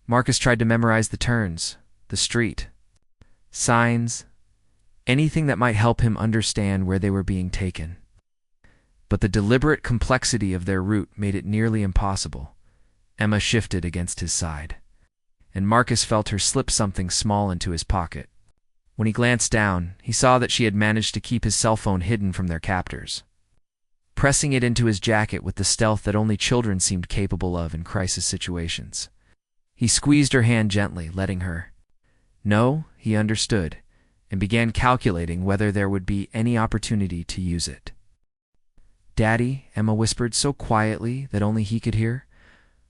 [SPEAKER 1] Marcus tried to memorize the turns, the street, signs, anything that might help him understand where they were being taken. But the deliberate complexity of their route made it nearly impossible. Emma shifted against his side, and Marcus felt her slip something small into his pocket. When he glanced down, he saw that she had managed to keep his cell phone hidden from their captors, pressing it into his jacket with the stealth that only children seemed capable of in crisis situations. He squeezed her hand gently, letting her know he understood, and began calculating whether there would be any opportunity to use it. "Daddy," Emma whispered so quietly that only he could hear,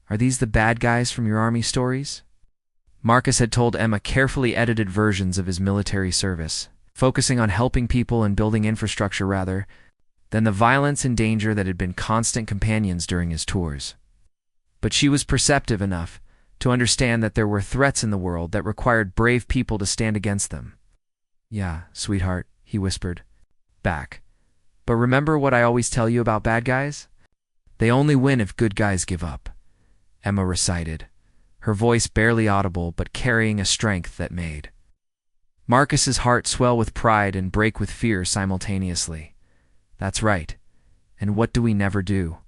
[SPEAKER 1] "are these the bad guys from your army stories?" Marcus had told Emma carefully edited versions of his military service, focusing on helping people and building infrastructure rather than the violence and danger that had been constant companions during his tours. But she was perceptive enough to understand that there were threats in the world that required brave people to stand against them. "Yeah, sweetheart," he whispered back. "But remember what I always tell you about bad guys? They only win if good guys give up," Emma recited, her voice barely audible but carrying a strength that made Marcus's heart swell with pride and break with fear simultaneously. "That's right. And what do we never do?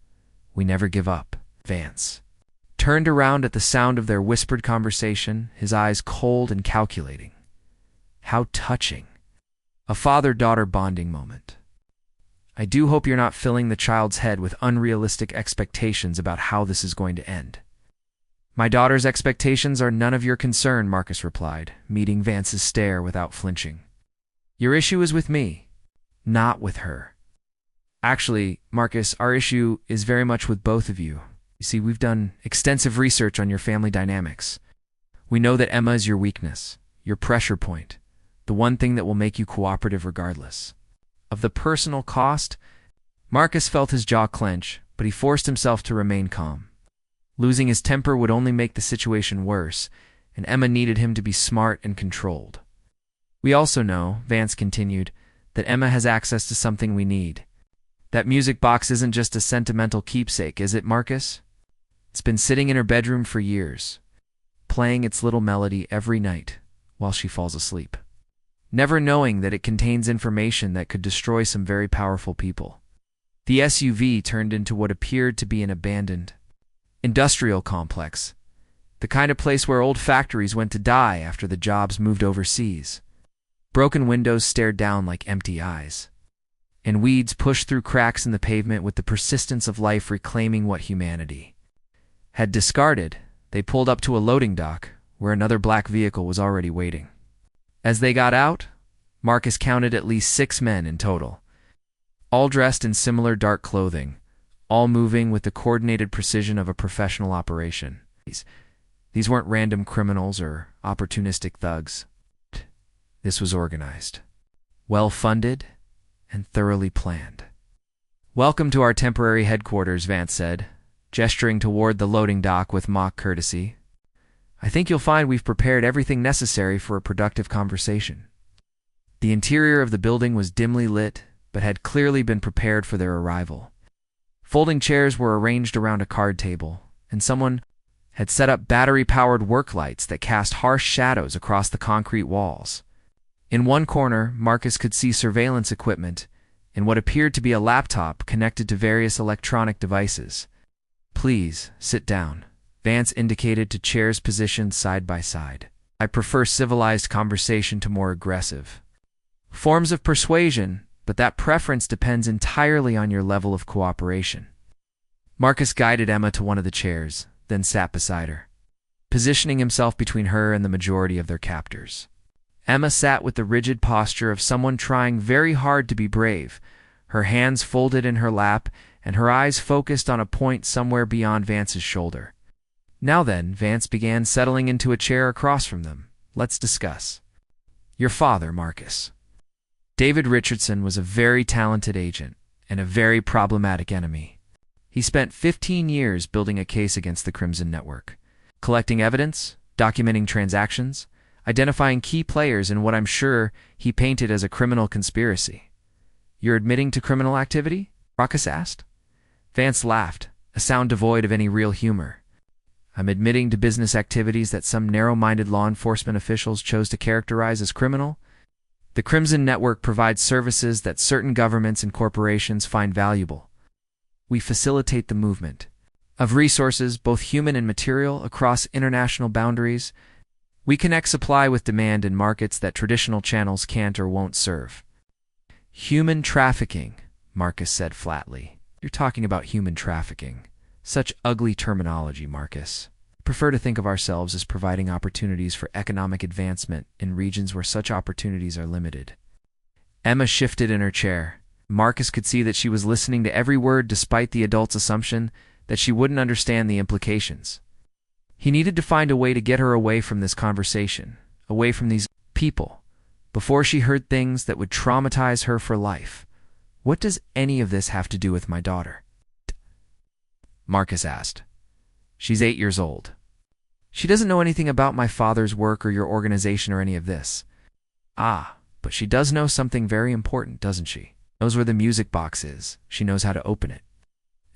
[SPEAKER 1] We never give up." Vance turned around at the sound of their whispered conversation, his eyes cold and calculating. How touching. A father-daughter bonding moment. "I do hope you're not filling the child's head with unrealistic expectations about how this is going to end." "My daughter's expectations are none of your concern," Marcus replied, meeting Vance's stare without flinching. "Your issue is with me, not with her." "Actually, Marcus, our issue is very much with both of you. You see, we've done extensive research on your family dynamics. We know that Emma is your weakness, your pressure point, the one thing that will make you cooperative regardless of the personal cost." Marcus felt his jaw clench, but he forced himself to remain calm. Losing his temper would only make the situation worse, and Emma needed him to be smart and controlled. "We also know," Vance continued, "that Emma has access to something we need. That music box isn't just a sentimental keepsake, is it, Marcus? It's been sitting in her bedroom for years, playing its little melody every night while she falls asleep, never knowing that it contains information that could destroy some very powerful people." The SUV turned into what appeared to be an abandoned industrial complex, the kind of place where old factories went to die after the jobs moved overseas. Broken windows stared down like empty eyes. and weeds pushed through cracks in the pavement with the persistence of life reclaiming what humanity had discarded. They pulled up to a loading dock where another black vehicle was already waiting. As they got out, Marcus counted at least 6 men in total, all dressed in similar dark clothing, all moving with the coordinated precision of a professional operation. These weren't random criminals or opportunistic thugs. This was organized, well-funded, and thoroughly planned. "Welcome to our temporary headquarters," Vance said, gesturing toward the loading dock with mock courtesy. "I think you'll find we've prepared everything necessary for a productive conversation." The interior of the building was dimly lit, but had clearly been prepared for their arrival. Folding chairs were arranged around a card table, and someone had set up battery-powered work lights that cast harsh shadows across the concrete walls. In one corner, Marcus could see surveillance equipment and what appeared to be a laptop connected to various electronic devices. "Please, sit down," Vance indicated to chairs positioned side by side. "I prefer civilized conversation to more aggressive forms of persuasion, but that preference depends entirely on your level of cooperation." Marcus guided Emma to one of the chairs, then sat beside her, positioning himself between her and the majority of their captors. Emma sat with the rigid posture of someone trying very hard to be brave, her hands folded in her lap and her eyes focused on a point somewhere beyond Vance's shoulder. "Now then," Vance began, settling into a chair across from them. "Let's discuss. Your father, Marcus." David Richardson was a very talented agent and a very problematic enemy. He spent 15 years building a case against the Crimson Network, collecting evidence, documenting transactions, identifying key players in what I'm sure he painted as a criminal conspiracy. "You're admitting to criminal activity?" Marcus asked. Vance laughed, a sound devoid of any real humor. "I'm admitting to business activities that some narrow-minded law enforcement officials chose to characterize as criminal. The Crimson Network provides services that certain governments and corporations find valuable. We facilitate the movement of resources, both human and material, across international boundaries. We connect supply with demand in markets that traditional channels can't or won't serve." "Human trafficking," Marcus said flatly. "You're talking about human trafficking. Such ugly terminology, Marcus. I prefer to think of ourselves as providing opportunities for economic advancement in regions where such opportunities are limited." Emma shifted in her chair. Marcus could see that she was listening to every word despite the adult's assumption that she wouldn't understand the implications. He needed to find a way to get her away from this conversation, away from these people, before she heard things that would traumatize her for life. "What does any of this have to do with my daughter?" Marcus asked. "She's 8 years old. She doesn't know anything about my father's work or your organization or any of this." "Ah, but she does know something very important, doesn't she? Knows where the music box is. She knows how to open it.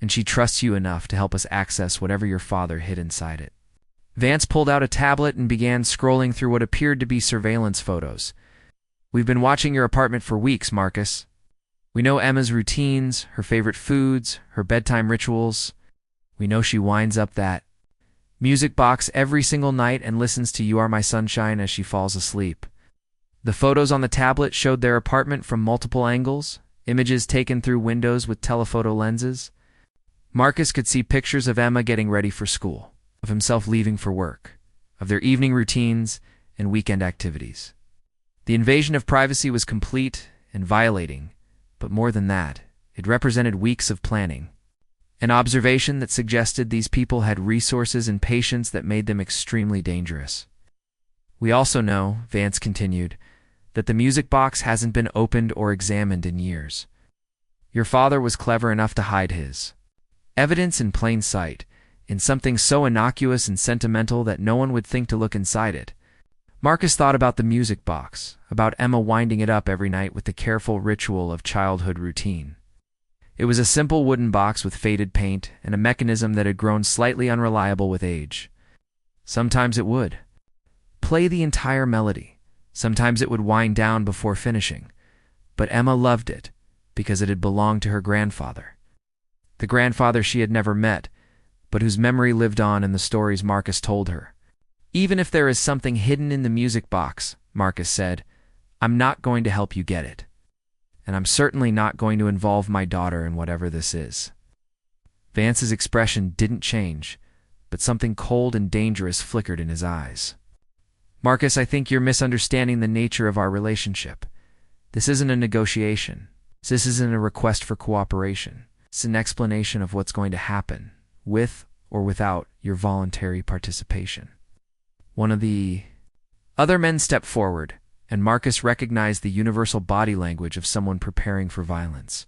[SPEAKER 1] And she trusts you enough to help us access whatever your father hid inside it." Vance pulled out a tablet and began scrolling through what appeared to be surveillance photos. "We've been watching your apartment for weeks, Marcus. We know Emma's routines, her favorite foods, her bedtime rituals. We know she winds up that music box every single night and listens to You Are My Sunshine as she falls asleep." The photos on the tablet showed their apartment from multiple angles, images taken through windows with telephoto lenses. Marcus could see pictures of Emma getting ready for school, of himself leaving for work, of their evening routines and weekend activities. The invasion of privacy was complete and violating, but more than that, it represented weeks of planning. An observation that suggested these people had resources and patience that made them extremely dangerous. "We also know," Vance continued, "that the music box hasn't been opened or examined in years. Your father was clever enough to hide his evidence in plain sight, in something so innocuous and sentimental that no one would think to look inside it." Marcus thought about the music box, about Emma winding it up every night with the careful ritual of childhood routine. It was a simple wooden box with faded paint and a mechanism that had grown slightly unreliable with age. Sometimes it would play the entire melody. Sometimes it would wind down before finishing. But Emma loved it because it had belonged to her grandfather. The grandfather she had never met, but whose memory lived on in the stories Marcus told her. "Even if there is something hidden in the music box," Marcus said, "I'm not going to help you get it." and I'm certainly not going to involve my daughter in whatever this is." Vance's expression didn't change, but something cold and dangerous flickered in his eyes. "Marcus, I think you're misunderstanding the nature of our relationship. This isn't a negotiation. This isn't a request for cooperation. It's an explanation of what's going to happen, with or without your voluntary participation." One of the other men stepped forward, and Marcus recognized the universal body language of someone preparing for violence.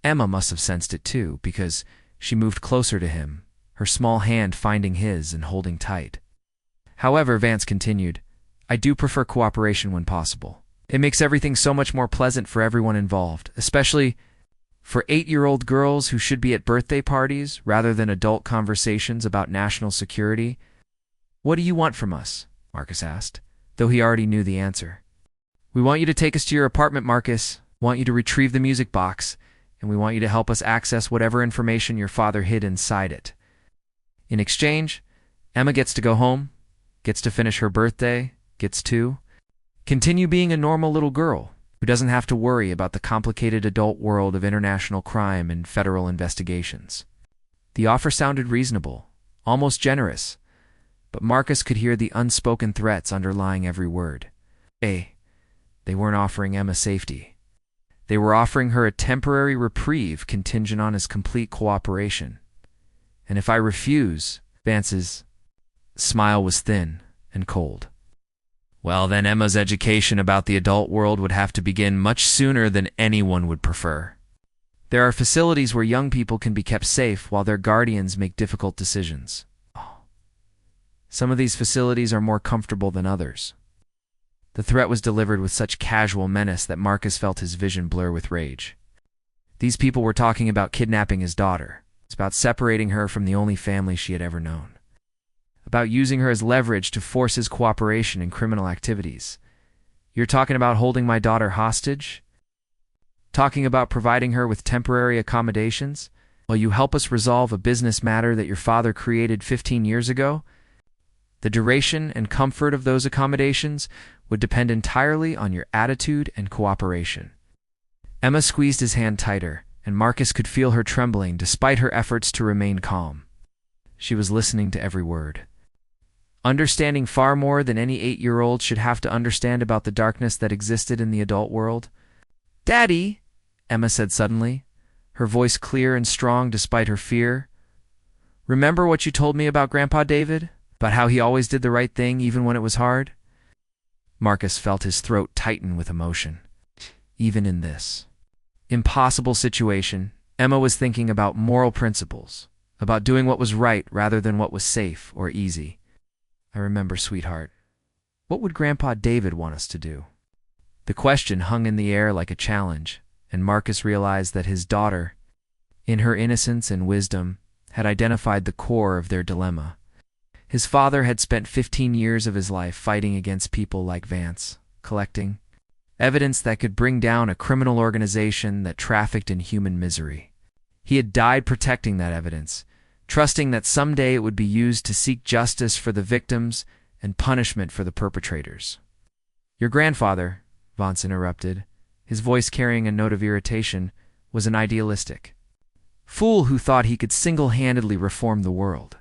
[SPEAKER 1] Emma must have sensed it too, because she moved closer to him, her small hand finding his and holding tight. "However," Vance continued, "I do prefer cooperation when possible. It makes everything so much more pleasant for everyone involved, especially for 8-year-old girls who should be at birthday parties rather than adult conversations about national security." "What do you want from us?" Marcus asked, though he already knew the answer. "We want you to take us to your apartment, Marcus. We want you to retrieve the music box, and we want you to help us access whatever information your father hid inside it. In exchange, Emma gets to go home, gets to finish her birthday, gets to continue being a normal little girl who doesn't have to worry about the complicated adult world of international crime and federal investigations." The offer sounded reasonable, almost generous, but Marcus could hear the unspoken threats underlying every word. They weren't offering Emma safety. They were offering her a temporary reprieve contingent on his complete cooperation. "And if I refuse," Vance's smile was thin and cold, "well, then Emma's education about the adult world would have to begin much sooner than anyone would prefer. There are facilities where young people can be kept safe while their guardians make difficult decisions. Some of these facilities are more comfortable than others." The threat was delivered with such casual menace that Marcus felt his vision blur with rage. These people were talking about kidnapping his daughter. It's about separating her from the only family she had ever known. About using her as leverage to force his cooperation in criminal activities. "You're talking about holding my daughter hostage? Talking about providing her with temporary accommodations while you help us resolve a business matter that your father created 15 years ago? The duration and comfort of those accommodations would depend entirely on your attitude and cooperation." Emma squeezed his hand tighter, and Marcus could feel her trembling despite her efforts to remain calm. She was listening to every word, understanding far more than any 8-year-old should have to understand about the darkness that existed in the adult world. "Daddy," Emma said suddenly, her voice clear and strong despite her fear, "remember what you told me about Grandpa David? About how he always did the right thing even when it was hard?" Marcus felt his throat tighten with emotion. Even in this impossible situation, Emma was thinking about moral principles, about doing what was right rather than what was safe or easy. "I remember, sweetheart. What would Grandpa David want us to do?" The question hung in the air like a challenge, and Marcus realized that his daughter, in her innocence and wisdom, had identified the core of their dilemma. His father had spent 15 years of his life fighting against people like Vance, collecting evidence that could bring down a criminal organization that trafficked in human misery. He had died protecting that evidence, trusting that someday it would be used to seek justice for the victims and punishment for the perpetrators. "Your grandfather," Vance interrupted, his voice carrying a note of irritation, "was an idealistic fool who thought he could single-handedly reform the world.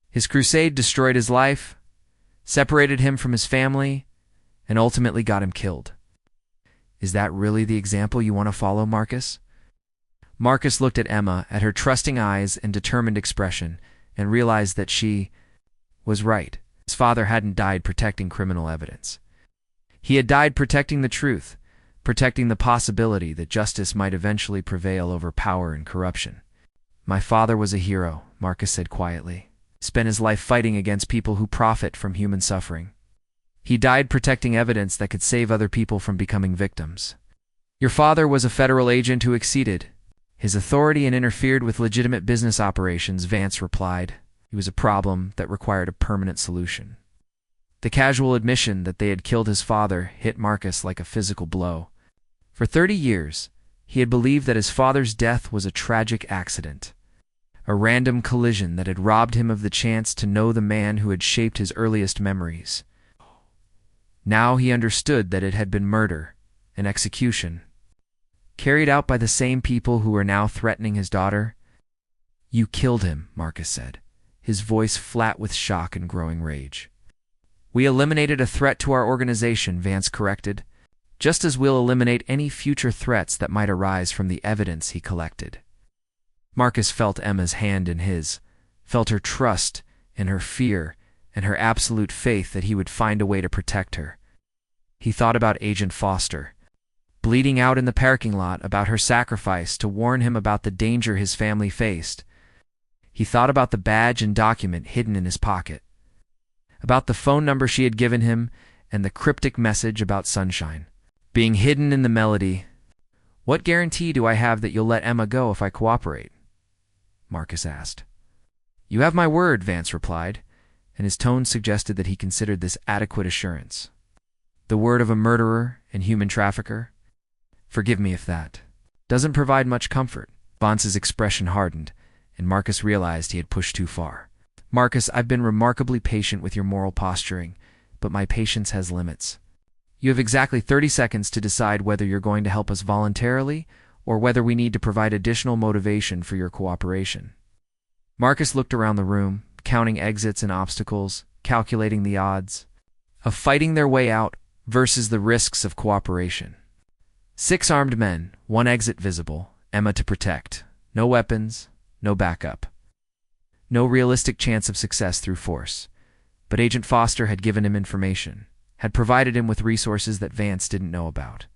[SPEAKER 1] His crusade destroyed his life, separated him from his family, and ultimately got him killed. Is that really the example you want to follow, Marcus?" Marcus looked at Emma, at her trusting eyes and determined expression, and realized that she was right. His father hadn't died protecting criminal evidence. He had died protecting the truth, protecting the possibility that justice might eventually prevail over power and corruption. "My father was a hero," Marcus said quietly. "Spent his life fighting against people who profit from human suffering. He died protecting evidence that could save other people from becoming victims. Your father was a federal agent who exceeded his authority and interfered with legitimate business operations," Vance replied. "He was a problem that required a permanent solution." The casual admission that they had killed his father hit Marcus like a physical blow. For 30 years, he had believed that his father's death was a tragic accident, a random collision that had robbed him of the chance to know the man who had shaped his earliest memories. Now he understood that it had been murder, an execution. carried out by the same people who were now threatening his daughter? You killed him, Marcus said, his voice flat with shock and growing rage. We eliminated a threat to our organization, Vance corrected, just as we'll eliminate any future threats that might arise from the evidence he collected. Marcus felt Emma's hand in his, felt her trust and her fear and her absolute faith that he would find a way to protect her. He thought about Agent Foster, bleeding out in the parking lot, about her sacrifice to warn him about the danger his family faced. He thought about the badge and document hidden in his pocket, about the phone number she had given him and the cryptic message about Sunshine being hidden in the melody. What guarantee do I have that you'll let Emma go if I cooperate? Marcus asked. You have my word, Vance replied, and his tone suggested that he considered this adequate assurance. The word of a murderer and human trafficker? Forgive me if that doesn't provide much comfort. Vance's expression hardened, and Marcus realized he had pushed too far. Marcus, I've been remarkably patient with your moral posturing, but my patience has limits. You have exactly 30 seconds to decide whether you're going to help us voluntarily or whether we need to provide additional motivation for your cooperation. Marcus looked around the room, counting exits and obstacles, calculating the odds of fighting their way out versus the risks of cooperation. 6 armed men, 1 exit visible, Emma to protect. No weapons, no backup. No realistic chance of success through force. But Agent Foster had given him information, had provided him with resources that Vance didn't know about.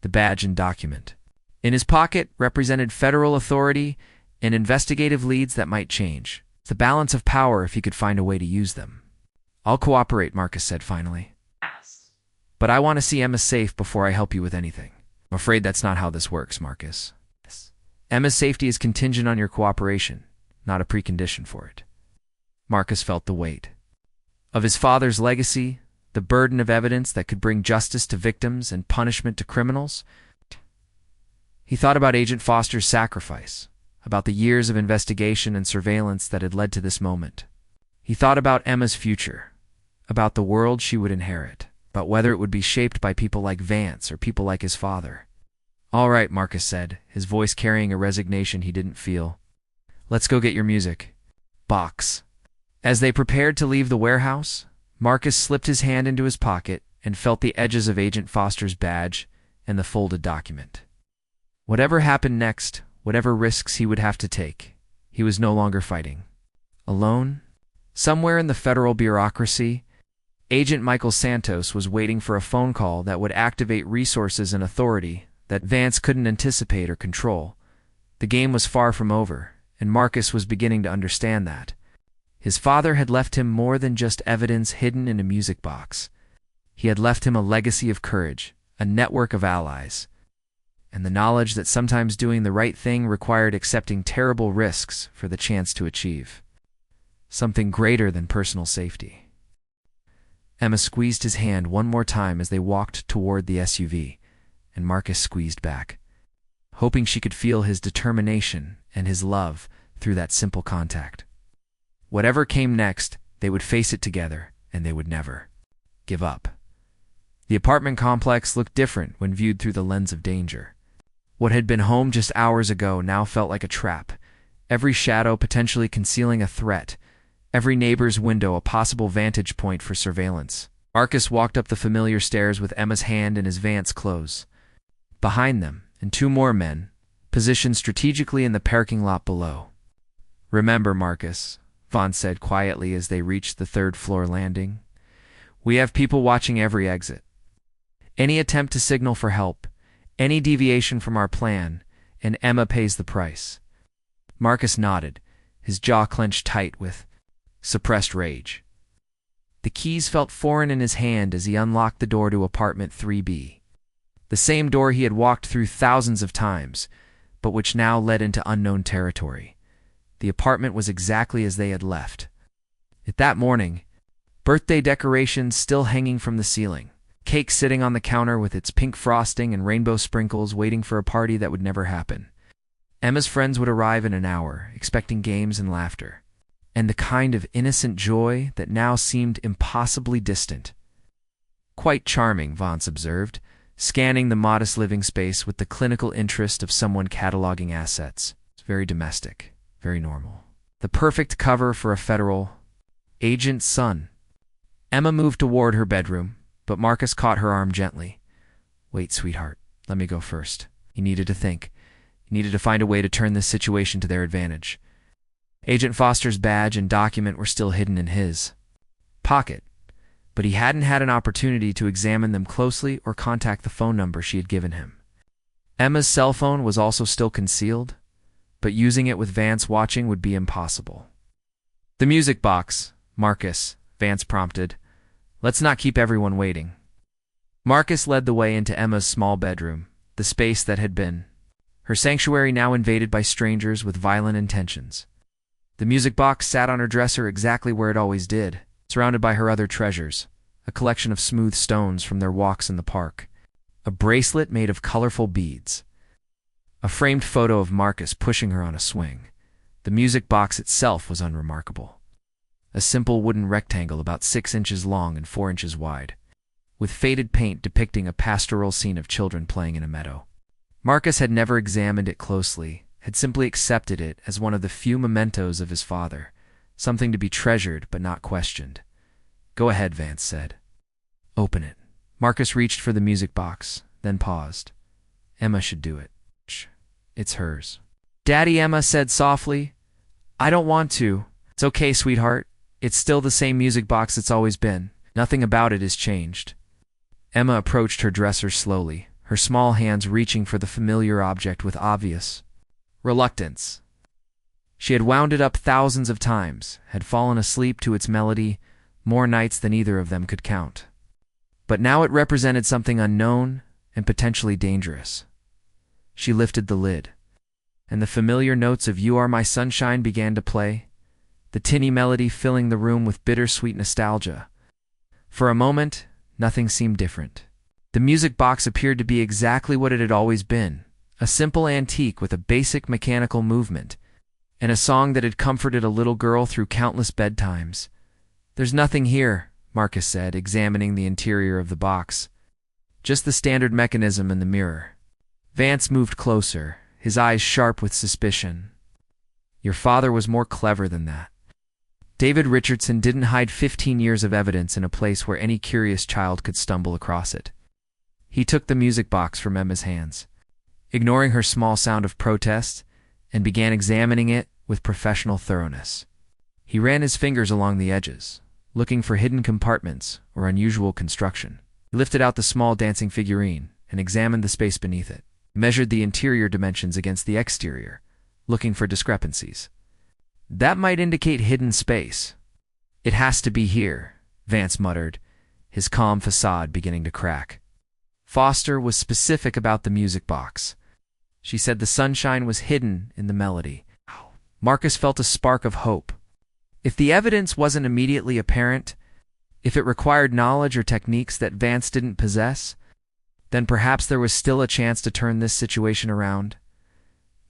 [SPEAKER 1] The badge and document in his pocket represented federal authority and investigative leads that might change. The balance of power if he could find a way to use them. I'll cooperate, Marcus said finally. But I want to see Emma safe before I help you with anything. I'm afraid that's not how this works, Marcus. Emma's safety is contingent on your cooperation, not a precondition for it. Marcus felt the weight of his father's legacy, the burden of evidence that could bring justice to victims and punishment to criminals. He thought about Agent Foster's sacrifice, about the years of investigation and surveillance that had led to this moment. He thought about Emma's future, about the world she would inherit, about whether it would be shaped by people like Vance or people like his father. All right, Marcus said, his voice carrying a resignation he didn't feel. Let's go get your music box. As they prepared to leave the warehouse, Marcus slipped his hand into his pocket and felt the edges of Agent Foster's badge and the folded document. Whatever happened next, whatever risks he would have to take, he was no longer fighting alone. Somewhere in the federal bureaucracy, Agent Michael Santos was waiting for a phone call that would activate resources and authority that Vance couldn't anticipate or control. The game was far from over, and Marcus was beginning to understand that. His father had left him more than just evidence hidden in a music box. He had left him a legacy of courage, a network of allies, and the knowledge that sometimes doing the right thing required accepting terrible risks for the chance to achieve something greater than personal safety. Emma squeezed his hand one more time as they walked toward the SUV, and Marcus squeezed back, hoping she could feel his determination and his love through that simple contact. Whatever came next, they would face it together, and they would never give up. The apartment complex looked different when viewed through the lens of danger. What had been home just hours ago now felt like a trap, every shadow potentially concealing a threat, every neighbor's window a possible vantage point for surveillance. Marcus walked up the familiar stairs with Emma's hand in his Vance clothes. Behind them, and 2 more men, positioned strategically in the parking lot below. Remember, Marcus, Vance said quietly as they reached the 3rd-floor landing, we have people watching every exit. Any attempt to signal for help, any deviation from our plan, and Emma pays the price. Marcus nodded, his jaw clenched tight with suppressed rage. The keys felt foreign in his hand as he unlocked the door to apartment 3B. The same door he had walked through thousands of times, but which now led into unknown territory. The apartment was exactly as they had left. At that morning, birthday decorations still hanging from the ceiling, cake sitting on the counter with its pink frosting and rainbow sprinkles waiting for a party that would never happen. Emma's friends would arrive in an hour, expecting games and laughter, and the kind of innocent joy that now seemed impossibly distant. Quite charming, Vance observed, scanning the modest living space with the clinical interest of someone cataloging assets. It's very domestic, very normal. The perfect cover for a federal agent's son. Emma moved toward her bedroom, but Marcus caught her arm gently. "Wait, sweetheart. Let me go first." He needed to think. He needed to find a way to turn this situation to their advantage. Agent Foster's badge and document were still hidden in his pocket, but he hadn't had an opportunity to examine them closely or contact the phone number she had given him. Emma's cell phone was also still concealed, but using it with Vance watching would be impossible. "The music box, Marcus," Vance prompted. "Let's not keep everyone waiting." Marcus led the way into Emma's small bedroom, the space that had been her sanctuary now invaded by strangers with violent intentions. The music box sat on her dresser exactly where it always did, surrounded by her other treasures, a collection of smooth stones from their walks in the park, a bracelet made of colorful beads, a framed photo of Marcus pushing her on a swing. The music box itself was unremarkable. A simple wooden rectangle about 6 inches long and 4 inches wide, with faded paint depicting a pastoral scene of children playing in a meadow. Marcus had never examined it closely, had simply accepted it as one of the few mementos of his father, something to be treasured but not questioned. "Go ahead," Vance said. "Open it." Marcus reached for the music box, then paused. "Emma should do it. Shh. It's hers." "Daddy," Emma said softly. "I don't want to." "It's okay, sweetheart. It's still the same music box it's always been. Nothing about it has changed." Emma approached her dresser slowly, her small hands reaching for the familiar object with obvious reluctance. She had wound it up thousands of times, had fallen asleep to its melody more nights than either of them could count. But now it represented something unknown and potentially dangerous. She lifted the lid, and the familiar notes of "You Are My Sunshine" began to play, the tinny melody filling the room with bittersweet nostalgia. For a moment, nothing seemed different. The music box appeared to be exactly what it had always been, a simple antique with a basic mechanical movement, and a song that had comforted a little girl through countless bedtimes. "There's nothing here," Marcus said, examining the interior of the box. "Just the standard mechanism and the mirror." Vance moved closer, his eyes sharp with suspicion. "Your father was more clever than that. David Richardson didn't hide 15 years of evidence in a place where any curious child could stumble across it." He took the music box from Emma's hands, ignoring her small sound of protest, and began examining it with professional thoroughness. He ran his fingers along the edges, looking for hidden compartments or unusual construction. He lifted out the small dancing figurine and examined the space beneath it, measured the interior dimensions against the exterior, looking for discrepancies. "That might indicate hidden space." "It has to be here," Vance muttered, his calm facade beginning to crack. Foster was specific about the music box. She said the sunshine was hidden in the melody. Marcus felt a spark of hope. If the evidence wasn't immediately apparent, if it required knowledge or techniques that Vance didn't possess, then perhaps there was still a chance to turn this situation around.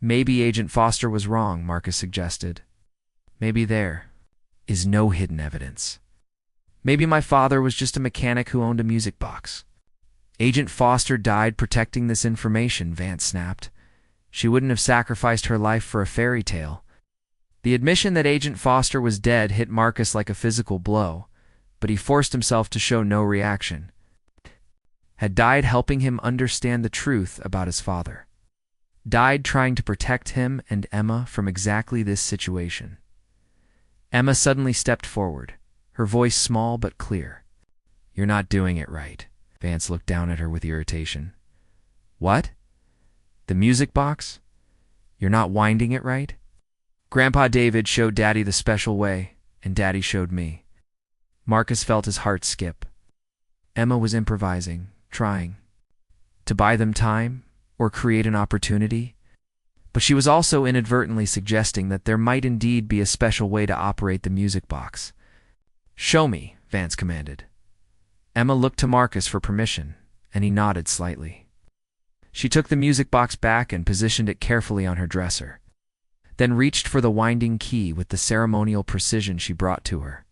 [SPEAKER 1] "Maybe Agent Foster was wrong," Marcus suggested. "Maybe there is no hidden evidence. Maybe my father was just a mechanic who owned a music box." "Agent Foster died protecting this information," Vance snapped. "She wouldn't have sacrificed her life for a fairy tale." The admission that Agent Foster was dead hit Marcus like a physical blow, but he forced himself to show no reaction. Had died helping him understand the truth about his father. Died trying to protect him and Emma from exactly this situation. Emma suddenly stepped forward, her voice small but clear. "You're not doing it right." Vance looked down at her with irritation. "What? The music box? You're not winding it right?" "Grandpa David showed Daddy the special way, and Daddy showed me." Marcus felt his heart skip. Emma was improvising, trying to buy them time or create an opportunity, but she was also inadvertently suggesting that there might indeed be a special way to operate the music box. "Show me," Vance commanded. Emma looked to Marcus for permission, and he nodded slightly. She took the music box back and positioned it carefully on her dresser, then reached for the winding key with the ceremonial precision she brought to her.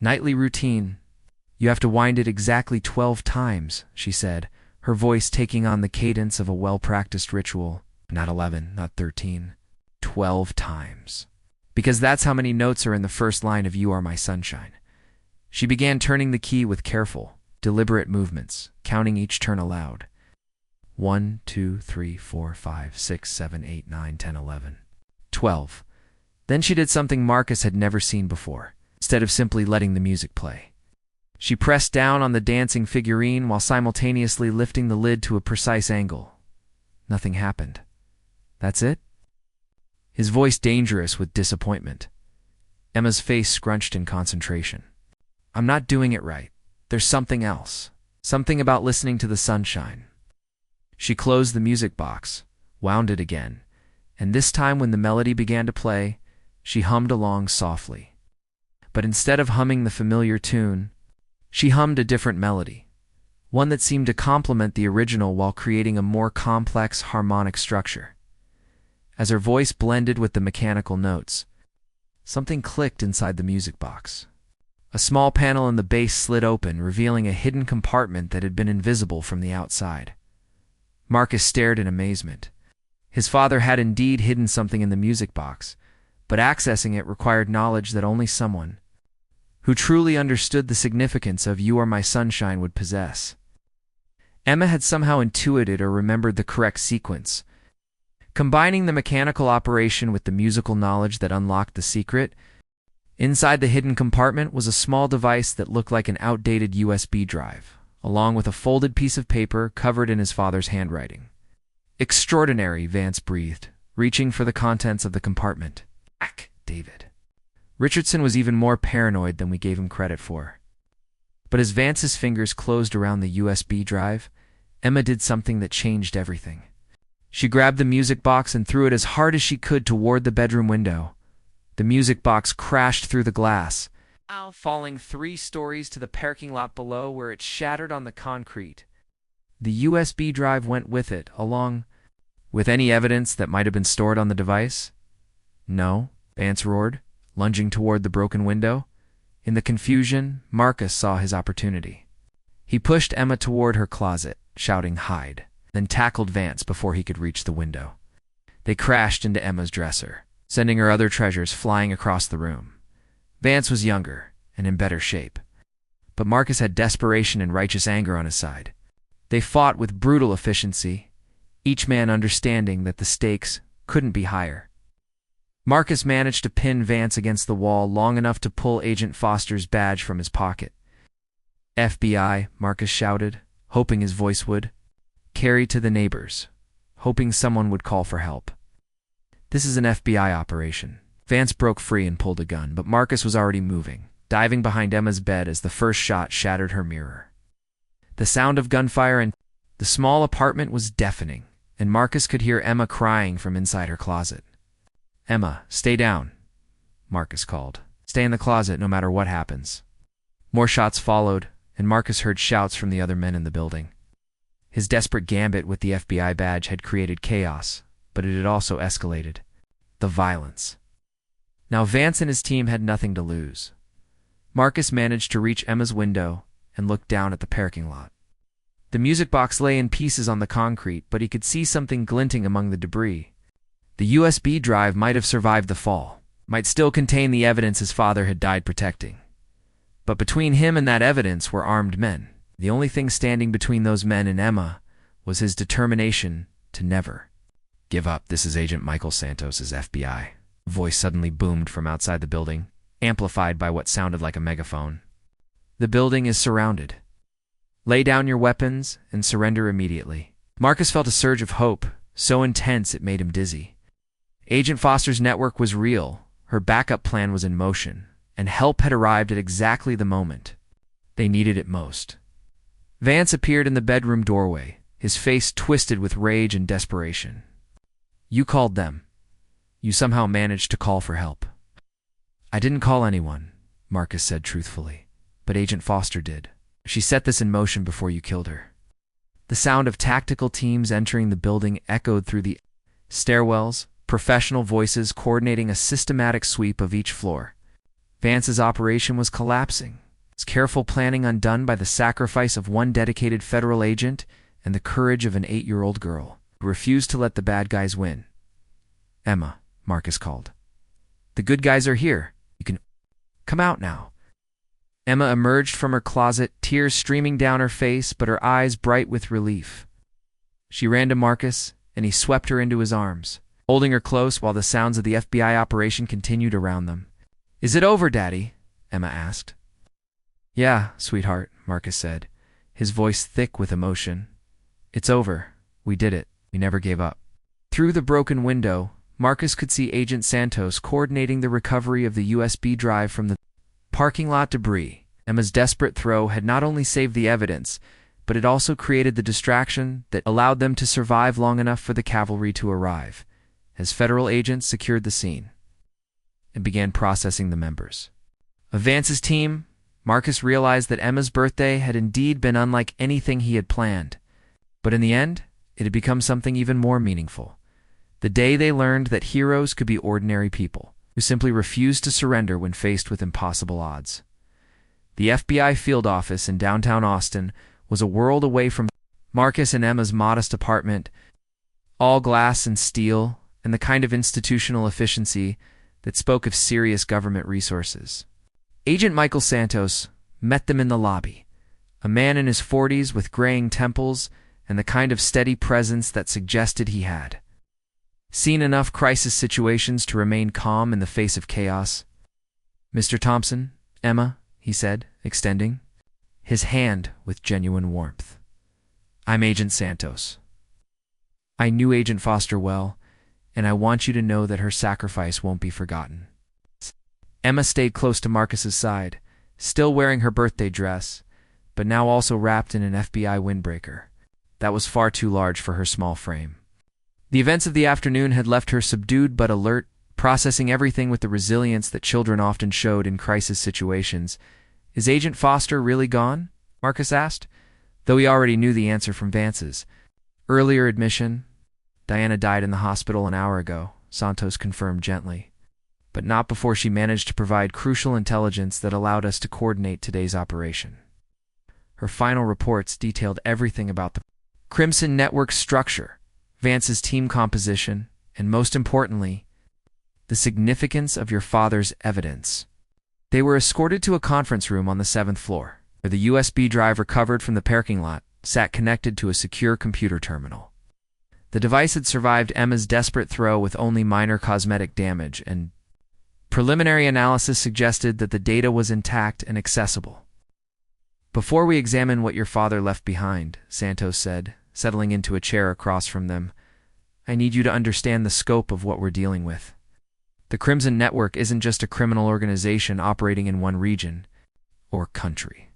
[SPEAKER 1] "Nightly routine. You have to wind it exactly 12 times," she said, her voice taking on the cadence of a well-practiced ritual. Not 11, not 13, 12 times. Because that's how many notes are in the first line of You Are My Sunshine. She began turning the key with careful, deliberate movements, counting each turn aloud. 1, 2, 3, 4, 5, 6, 7, 8, 9, 10, 11, 12. Then she did something Marcus had never seen before. Instead of simply letting the music play, she pressed down on the dancing figurine while simultaneously lifting the lid to a precise angle. Nothing happened. That's it? His voice dangerous with disappointment. Emma's face scrunched in concentration. I'm not doing it right. There's something else. Something about listening to the sunshine. She closed the music box, wound it again, and this time when the melody began to play, she hummed along softly. But instead of humming the familiar tune, she hummed a different melody, one that seemed to complement the original while creating a more complex harmonic structure. As her voice blended with the mechanical notes, something clicked inside the music box. A small panel in the base slid open, revealing a hidden compartment that had been invisible from the outside. Marcus stared in amazement. His father had indeed hidden something in the music box, but accessing it required knowledge that only someone who truly understood the significance of You Are My Sunshine would possess. Emma had somehow intuited or remembered the correct sequence. Combining the mechanical operation with the musical knowledge that unlocked the secret, inside the hidden compartment was a small device that looked like an outdated USB drive, along with a folded piece of paper covered in his father's handwriting. Extraordinary, Vance breathed, reaching for the contents of the compartment. Ack, David. Richardson was even more paranoid than we gave him credit for. But as Vance's fingers closed around the USB drive, Emma did something that changed everything. She grabbed the music box and threw it as hard as she could toward the bedroom window. The music box crashed through the glass, falling 3 stories to the parking lot below where it shattered on the concrete. The USB drive went with it, along with any evidence that might have been stored on the device. No, Vance roared, lunging toward the broken window. In the confusion, Marcus saw his opportunity. He pushed Emma toward her closet, shouting, "Hide," then tackled Vance before he could reach the window. They crashed into Emma's dresser, sending her other treasures flying across the room. Vance was younger and in better shape, but Marcus had desperation and righteous anger on his side. They fought with brutal efficiency, each man understanding that the stakes couldn't be higher. Marcus managed to pin Vance against the wall long enough to pull Agent Foster's badge from his pocket. FBI, Marcus shouted, hoping his voice would carry to the neighbors, hoping someone would call for help. This is an FBI operation. Vance broke free and pulled a gun, but Marcus was already moving, diving behind Emma's bed as the first shot shattered her mirror. The sound of gunfire in the small apartment was deafening, and Marcus could hear Emma crying from inside her closet. "Emma, stay down," Marcus called. "Stay in the closet no matter what happens." More shots followed, and Marcus heard shouts from the other men in the building. His desperate gambit with the FBI badge had created chaos, but it had also escalated the violence. Now Vance and his team had nothing to lose. Marcus managed to reach Emma's window and looked down at the parking lot. The music box lay in pieces on the concrete, but he could see something glinting among the debris. The USB drive might have survived the fall, might still contain the evidence his father had died protecting. But between him and that evidence were armed men. The only thing standing between those men and Emma was his determination to never give up. "This is Agent Michael Santos's FBI." A voice suddenly boomed from outside the building, amplified by what sounded like a megaphone. "The building is surrounded. Lay down your weapons and surrender immediately." Marcus felt a surge of hope, so intense it made him dizzy. Agent Foster's network was real, her backup plan was in motion, and help had arrived at exactly the moment they needed it most. Vance appeared in the bedroom doorway, his face twisted with rage and desperation. "You called them. You somehow managed to call for help." "I didn't call anyone," Marcus said truthfully, "but Agent Foster did. She set this in motion before you killed her." The sound of tactical teams entering the building echoed through the stairwells, professional voices coordinating a systematic sweep of each floor. Vance's operation was collapsing, its careful planning undone by the sacrifice of one dedicated federal agent and the courage of an 8-year-old girl who refused to let the bad guys win. "Emma," Marcus called. "The good guys are here. You can come out now." Emma emerged from her closet, tears streaming down her face, but her eyes bright with relief. She ran to Marcus, and he swept her into his arms, holding her close while the sounds of the FBI operation continued around them. "Is it over, Daddy?" Emma asked. "Yeah, sweetheart," Marcus said, his voice thick with emotion. "It's over. We did it. We never gave up." Through the broken window, Marcus could see Agent Santos coordinating the recovery of the USB drive from the parking lot debris. Emma's desperate throw had not only saved the evidence, but it also created the distraction that allowed them to survive long enough for the cavalry to arrive, as federal agents secured the scene and began processing the members of Vance's team. Marcus realized that Emma's birthday had indeed been unlike anything he had planned, but in the end, it had become something even more meaningful. The day they learned that heroes could be ordinary people who simply refused to surrender when faced with impossible odds. The FBI field office in downtown Austin was a world away from Marcus and Emma's modest apartment, all glass and steel, and the kind of institutional efficiency that spoke of serious government resources. Agent Michael Santos met them in the lobby, a man in his 40s with graying temples and the kind of steady presence that suggested he had seen enough crisis situations to remain calm in the face of chaos. "Mr. Thompson, Emma," he said, extending his hand with genuine warmth. "I'm Agent Santos. I knew Agent Foster well, and I want you to know that her sacrifice won't be forgotten." Emma stayed close to Marcus's side, still wearing her birthday dress, but now also wrapped in an FBI windbreaker that was far too large for her small frame. The events of the afternoon had left her subdued but alert, processing everything with the resilience that children often showed in crisis situations. "Is Agent Foster really gone?" Marcus asked, though he already knew the answer from Vance's earlier admission. "Diana died in the hospital an hour ago," Santos confirmed gently, "but not before she managed to provide crucial intelligence that allowed us to coordinate today's operation." Her final reports detailed everything about the Crimson Network's structure, Vance's team composition, and most importantly, the significance of your father's evidence. They were escorted to a conference room on the 7th floor, where the USB drive recovered from the parking lot sat connected to a secure computer terminal. The device had survived Emma's desperate throw with only minor cosmetic damage, and preliminary analysis suggested that the data was intact and accessible. "Before we examine what your father left behind," Santos said, settling into a chair across from them, "I need you to understand the scope of what we're dealing with. The Crimson Network isn't just a criminal organization operating in one region or country.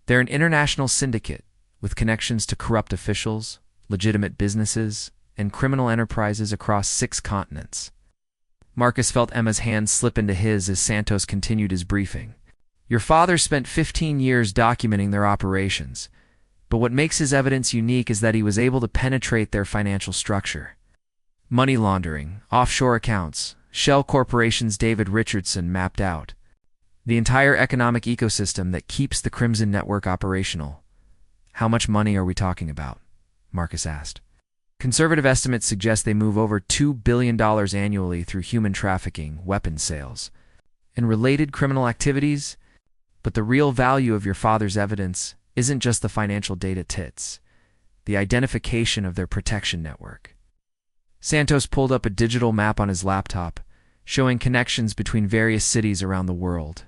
[SPEAKER 1] They're an international syndicate with connections to corrupt officials, legitimate businesses, and criminal enterprises across 6 continents." Marcus felt Emma's hand slip into his as Santos continued his briefing. "Your father spent 15 years documenting their operations, but what makes his evidence unique is that he was able to penetrate their financial structure. Money laundering, offshore accounts, shell corporations David Richardson mapped out. The entire economic ecosystem that keeps the Crimson Network operational." "How much money are we talking about?" Marcus asked. "Conservative estimates suggest they move over $2 billion annually through human trafficking, weapons sales, and related criminal activities. But the real value of your father's evidence isn't just the financial data tits, the identification of their protection network." Santos pulled up a digital map on his laptop, showing connections between various cities around the world.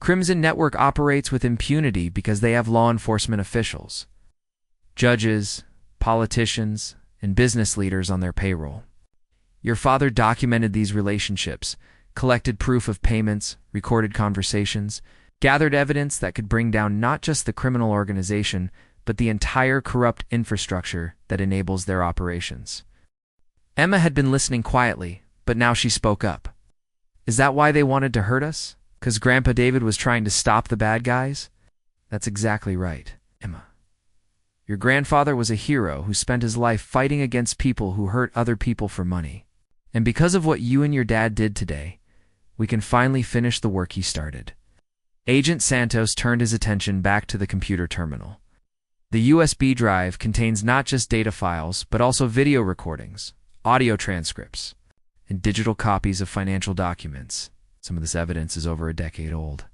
[SPEAKER 1] Crimson Network operates with impunity because they have law enforcement officials, judges, politicians, and business leaders on their payroll. Your father documented these relationships, collected proof of payments, recorded conversations, gathered evidence that could bring down not just the criminal organization, but the entire corrupt infrastructure that enables their operations. Emma had been listening quietly, but now she spoke up. "Is that why they wanted to hurt us? 'Cause Grandpa David was trying to stop the bad guys?" "That's exactly right, Emma. Your grandfather was a hero who spent his life fighting against people who hurt other people for money. And because of what you and your dad did today, we can finally finish the work he started." Agent Santos turned his attention back to the computer terminal. The USB drive contains not just data files, but also video recordings, audio transcripts, and digital copies of financial documents. Some of this evidence is over a decade old.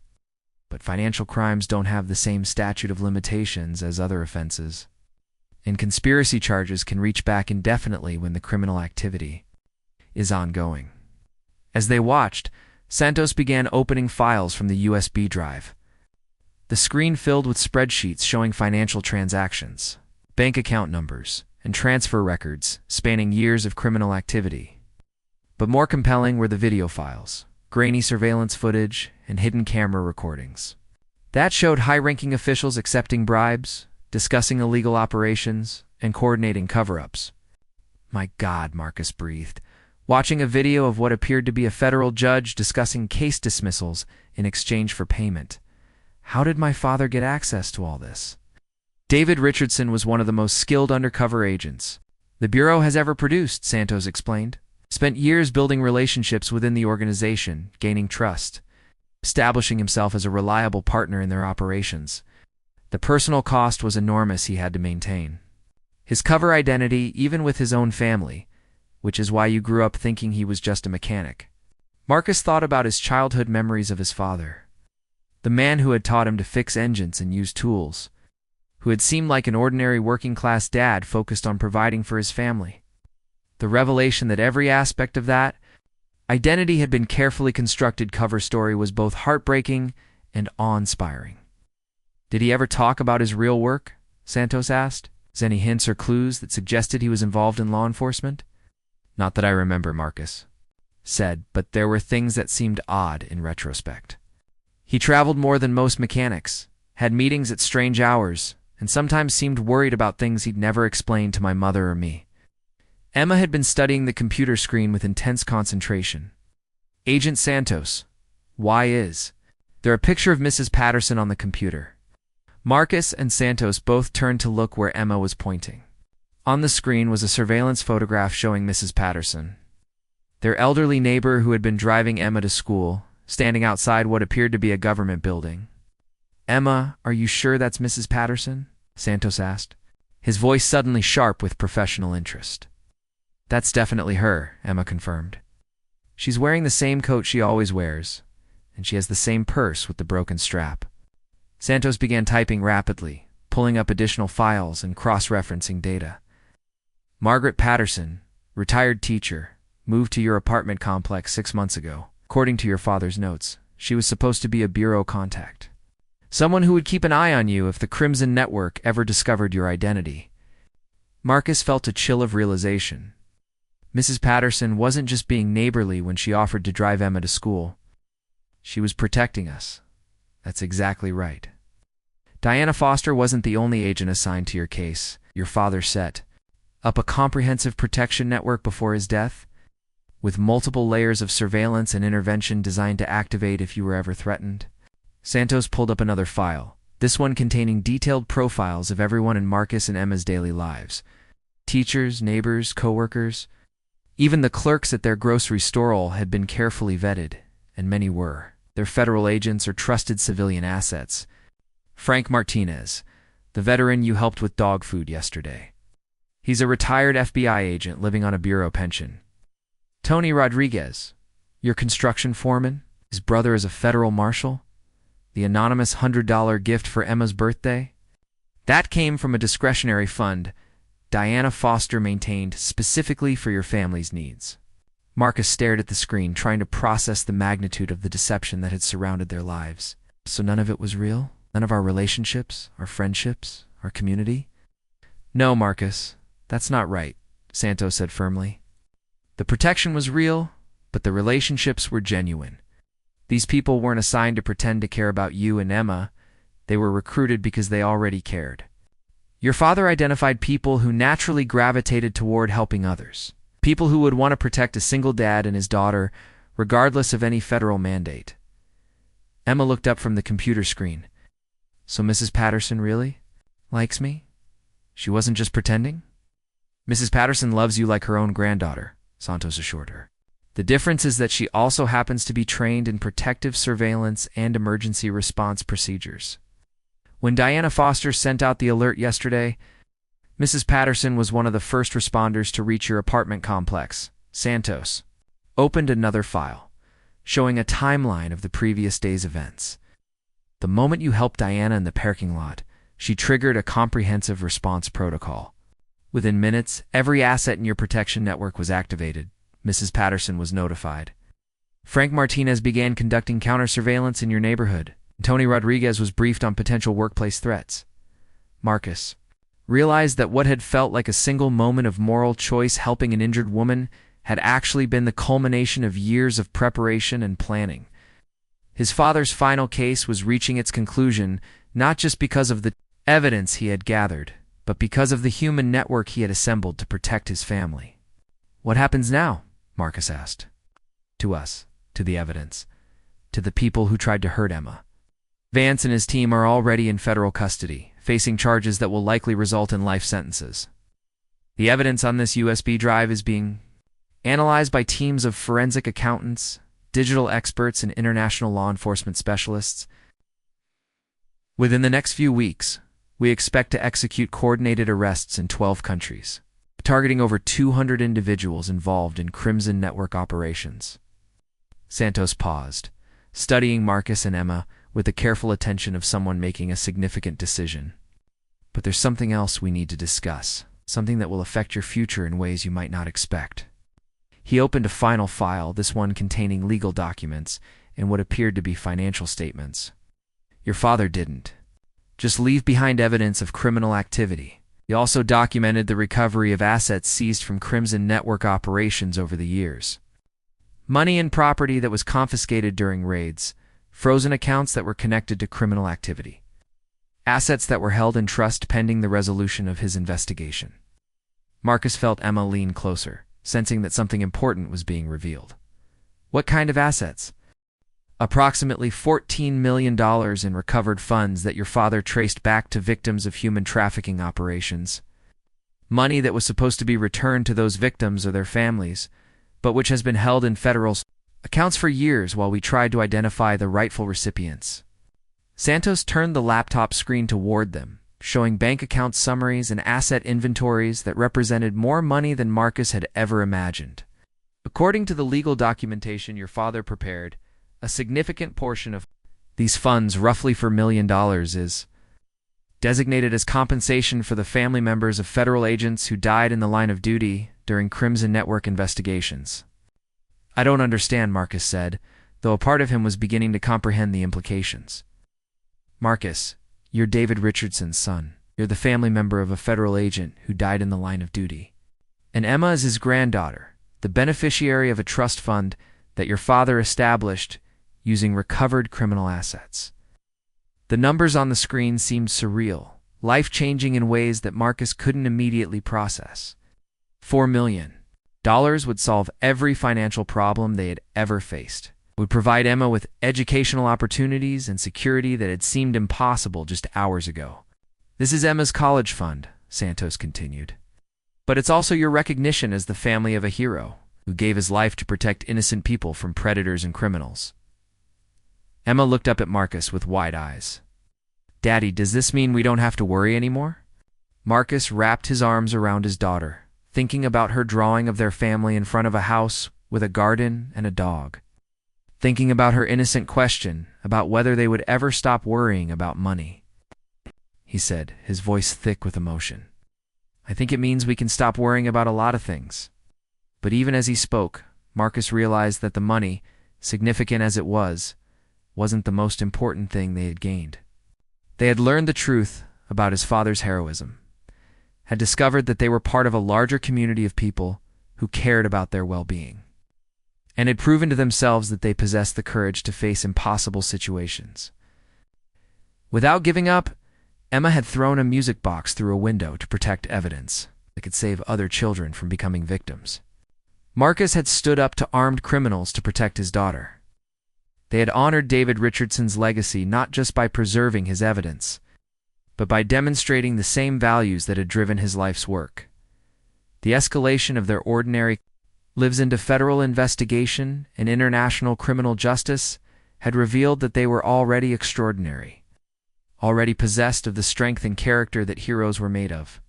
[SPEAKER 1] But financial crimes don't have the same statute of limitations as other offenses, and conspiracy charges can reach back indefinitely when the criminal activity is ongoing. As they watched, Santos began opening files from the USB drive. The screen filled with spreadsheets showing financial transactions, bank account numbers, and transfer records spanning years of criminal activity. But more compelling were the video files, grainy surveillance footage, and hidden camera recordings. That showed high-ranking officials accepting bribes, discussing illegal operations, and coordinating cover-ups. My God, Marcus breathed, watching a video of what appeared to be a federal judge discussing case dismissals in exchange for payment. How did my father get access to all this? David Richardson was one of the most skilled undercover agents the Bureau has ever produced, Santos explained. Spent years building relationships within the organization, gaining trust, establishing himself as a reliable partner in their operations. The personal cost was enormous he had to maintain. His cover identity, even with his own family, which is why you grew up thinking he was just a mechanic. Marcus thought about his childhood memories of his father, the man who had taught him to fix engines and use tools, who had seemed like an ordinary working-class dad focused on providing for his family. The revelation that every aspect of that identity had been carefully constructed cover story was both heartbreaking and awe-inspiring. Did he ever talk about his real work? Santos asked. Is any hints or clues that suggested he was involved in law enforcement? Not that I remember, Marcus said, but there were things that seemed odd in retrospect. He traveled more than most mechanics, had meetings at strange hours, and sometimes seemed worried about things he'd never explained to my mother or me. Emma had been studying the computer screen with intense concentration. Agent Santos, why is there a picture of Mrs. Patterson on the computer? Marcus and Santos both turned to look where Emma was pointing. On the screen was a surveillance photograph showing Mrs. Patterson, their elderly neighbor who had been driving Emma to school, standing outside what appeared to be a government building. Emma, are you sure that's Mrs. Patterson? Santos asked, his voice suddenly sharp with professional interest. That's definitely her, Emma confirmed. She's wearing the same coat she always wears, and she has the same purse with the broken strap. Santos began typing rapidly, pulling up additional files and cross-referencing data. Margaret Patterson, retired teacher, moved to your apartment complex 6 months ago. According to your father's notes, she was supposed to be a bureau contact. Someone who would keep an eye on you if the Crimson Network ever discovered your identity. Marcus felt a chill of realization. Mrs. Patterson wasn't just being neighborly when she offered to drive Emma to school. She was protecting us. That's exactly right. Diana Foster wasn't the only agent assigned to your case. Your father set up a comprehensive protection network before his death, with multiple layers of surveillance and intervention designed to activate if you were ever threatened. Santos pulled up another file, this one containing detailed profiles of everyone in Marcus and Emma's daily lives. Teachers, neighbors, co-workers. Even the clerks at their grocery store had been carefully vetted, and many were. They're federal agents or trusted civilian assets. Frank Martinez, the veteran you helped with dog food yesterday. He's a retired FBI agent living on a bureau pension. Tony Rodriguez, your construction foreman, his brother is a federal marshal. The anonymous $100 gift for Emma's birthday? That came from a discretionary fund Diana Foster maintained specifically for your family's needs. Marcus stared at the screen, trying to process the magnitude of the deception that had surrounded their lives. So none of it was real? None of our relationships, our friendships, our community? No, Marcus, that's not right, Santos said firmly. The protection was real, but the relationships were genuine. These people weren't assigned to pretend to care about you and Emma. They were recruited because they already cared. Your father identified people who naturally gravitated toward helping others. People who would want to protect a single dad and his daughter, regardless of any federal mandate. Emma looked up from the computer screen. So Mrs. Patterson really likes me? She wasn't just pretending? Mrs. Patterson loves you like her own granddaughter, Santos assured her. The difference is that she also happens to be trained in protective surveillance and emergency response procedures. When Diana Foster sent out the alert yesterday, Mrs. Patterson was one of the first responders to reach your apartment complex. Santos opened another file, showing a timeline of the previous day's events. The moment you helped Diana in the parking lot, she triggered a comprehensive response protocol. Within minutes, every asset in your protection network was activated. Mrs. Patterson was notified. Frank Martinez began conducting counter-surveillance in your neighborhood. Tony Rodriguez was briefed on potential workplace threats. Marcus realized that what had felt like a single moment of moral choice helping an injured woman had actually been the culmination of years of preparation and planning. His father's final case was reaching its conclusion not just because of the evidence he had gathered, but because of the human network he had assembled to protect his family. "What happens now?" Marcus asked. "To us, to the evidence, to the people who tried to hurt Emma. Vance and his team are already in federal custody, facing charges that will likely result in life sentences. The evidence on this USB drive is being analyzed by teams of forensic accountants, digital experts, and international law enforcement specialists. Within the next few weeks, we expect to execute coordinated arrests in 12 countries, targeting over 200 individuals involved in Crimson Network operations." Santos paused, studying Marcus and Emma with the careful attention of someone making a significant decision. "But there's something else we need to discuss, something that will affect your future in ways you might not expect." He opened a final file, this one containing legal documents and what appeared to be financial statements. "Your father didn't just leave behind evidence of criminal activity. He also documented the recovery of assets seized from Crimson Network operations over the years. Money and property that was confiscated during raids, frozen accounts that were connected to criminal activity, assets that were held in trust pending the resolution of his investigation." Marcus felt Emma lean closer, sensing that something important was being revealed. "What kind of assets?" "Approximately $14 million in recovered funds that your father traced back to victims of human trafficking operations. Money that was supposed to be returned to those victims or their families, but which has been held in federal accounts for years while we tried to identify the rightful recipients." Santos turned the laptop screen toward them, showing bank account summaries and asset inventories that represented more money than Marcus had ever imagined. "According to the legal documentation your father prepared, a significant portion of these funds, roughly $4 million, is designated as compensation for the family members of federal agents who died in the line of duty during Crimson Network investigations." "I don't understand," Marcus said, though a part of him was beginning to comprehend the implications. "Marcus, you're David Richardson's son. You're the family member of a federal agent who died in the line of duty. And Emma is his granddaughter, the beneficiary of a trust fund that your father established using recovered criminal assets." The numbers on the screen seemed surreal, life-changing in ways that Marcus couldn't immediately process. $4 million would solve every financial problem they had ever faced. Would provide Emma with educational opportunities and security that had seemed impossible just hours ago. "This is Emma's college fund," Santos continued. "But it's also your recognition as the family of a hero who gave his life to protect innocent people from predators and criminals." Emma looked up at Marcus with wide eyes. "Daddy, does this mean we don't have to worry anymore?" Marcus wrapped his arms around his daughter, thinking about her drawing of their family in front of a house with a garden and a dog. Thinking about her innocent question about whether they would ever stop worrying about money. He said, his voice thick with emotion, "I think it means we can stop worrying about a lot of things." But even as he spoke, Marcus realized that the money, significant as it was, wasn't the most important thing they had gained. They had learned the truth about his father's heroism, had discovered that they were part of a larger community of people who cared about their well-being, and had proven to themselves that they possessed the courage to face impossible situations. Without giving up, Emma had thrown a music box through a window to protect evidence that could save other children from becoming victims. Marcus had stood up to armed criminals to protect his daughter. They had honored David Richardson's legacy not just by preserving his evidence, but by demonstrating the same values that had driven his life's work. The escalation of their ordinary lives into federal investigation and international criminal justice had revealed that they were already extraordinary, already possessed of the strength and character that heroes were made of.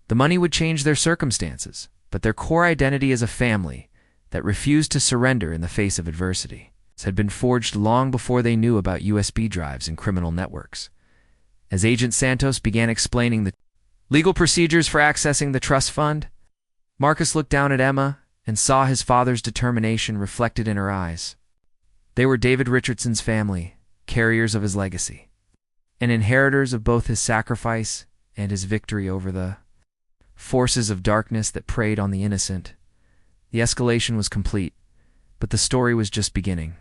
[SPEAKER 1] The money would change their circumstances, but their core identity as a family that refused to surrender in the face of adversity had been forged long before they knew about USB drives and criminal networks. As Agent Santos began explaining the legal procedures for accessing the trust fund, Marcus looked down at Emma and saw his father's determination reflected in her eyes. They were David Richardson's family, carriers of his legacy, and inheritors of both his sacrifice and his victory over the forces of darkness that preyed on the innocent. The escalation was complete, but the story was just beginning.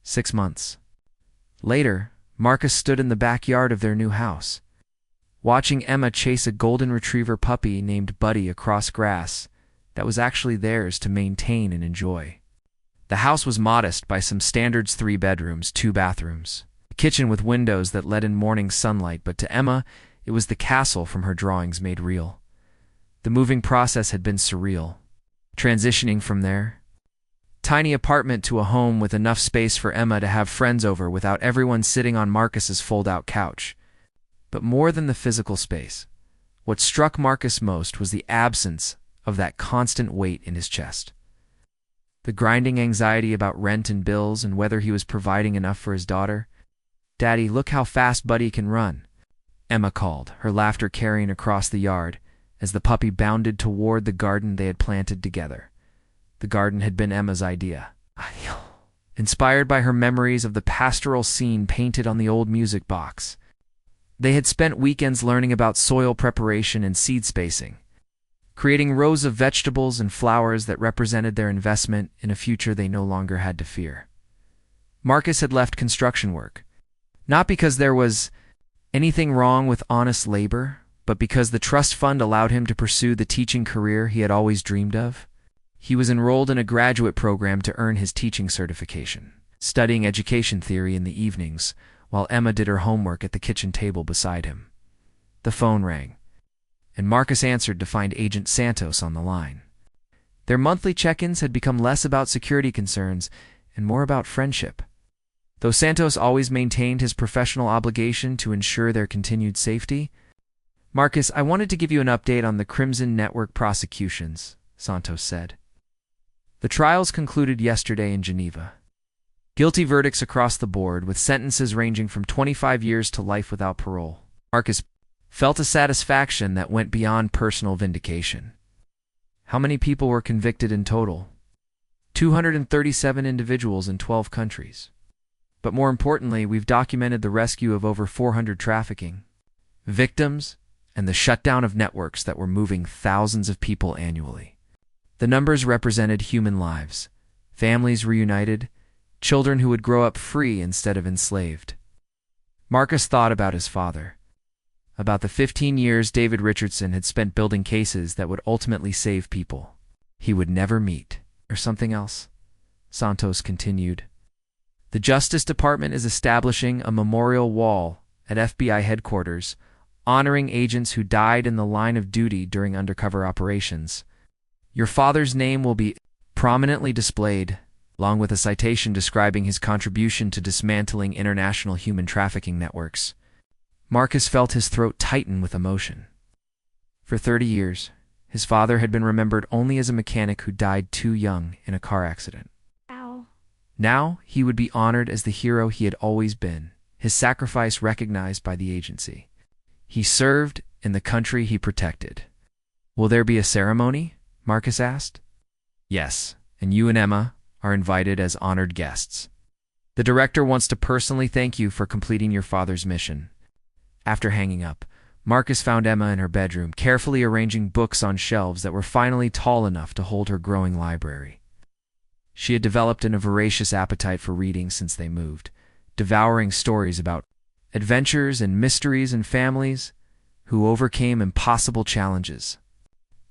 [SPEAKER 1] 6 months later, Marcus stood in the backyard of their new house, watching Emma chase a golden retriever puppy named Buddy across grass that was actually theirs to maintain and enjoy. The house was modest by some standards: 3 bedrooms, 2 bathrooms, a kitchen with windows that let in morning sunlight, but to Emma, it was the castle from her drawings made real. The moving process had been surreal, transitioning from their tiny apartment to a home with enough space for Emma to have friends over without everyone sitting on Marcus's fold-out couch. But more than the physical space, what struck Marcus most was the absence of that constant weight in his chest. The grinding anxiety about rent and bills and whether he was providing enough for his daughter. "Daddy, look how fast Buddy can run," Emma called, her laughter carrying across the yard as the puppy bounded toward the garden they had planted together. The garden had been Emma's idea, inspired by her memories of the pastoral scene painted on the old music box. They had spent weekends learning about soil preparation and seed spacing, creating rows of vegetables and flowers that represented their investment in a future they no longer had to fear. Marcus had left construction work, not because there was anything wrong with honest labor, but because the trust fund allowed him to pursue the teaching career he had always dreamed of. He was enrolled in a graduate program to earn his teaching certification, studying education theory in the evenings, while Emma did her homework at the kitchen table beside him. The phone rang, and Marcus answered to find Agent Santos on the line. Their monthly check-ins had become less about security concerns and more about friendship. Though Santos always maintained his professional obligation to ensure their continued safety, "Marcus, I wanted to give you an update on the Crimson Network prosecutions," Santos said. The trials concluded yesterday in Geneva. Guilty verdicts across the board, with sentences ranging from 25 years to life without parole. Marcus felt a satisfaction that went beyond personal vindication. How many people were convicted in total? 237 individuals in 12 countries. But more importantly, we've documented the rescue of over 400 trafficking victims and the shutdown of networks that were moving thousands of people annually. The numbers represented human lives, families reunited, children who would grow up free instead of enslaved. Marcus thought about his father, about the 15 years David Richardson had spent building cases that would ultimately save people he would never meet. Or something else, Santos continued. The Justice Department is establishing a memorial wall at FBI headquarters, honoring agents who died in the line of duty during undercover operations. Your father's name will be prominently displayed, along with a citation describing his contribution to dismantling international human trafficking networks. Marcus felt his throat tighten with emotion. For 30 years, his father had been remembered only as a mechanic who died too young in a car accident.
[SPEAKER 2] Ow.
[SPEAKER 1] Now he would be honored as the hero he had always been, his sacrifice recognized by the agency. He served in the country he protected. "Will there be a ceremony?" Marcus asked. "Yes, and you and Emma are invited as honored guests. The director wants to personally thank you for completing your father's mission." After hanging up, Marcus found Emma in her bedroom, carefully arranging books on shelves that were finally tall enough to hold her growing library. She had developed a voracious appetite for reading since they moved, devouring stories about adventures and mysteries and families who overcame impossible challenges.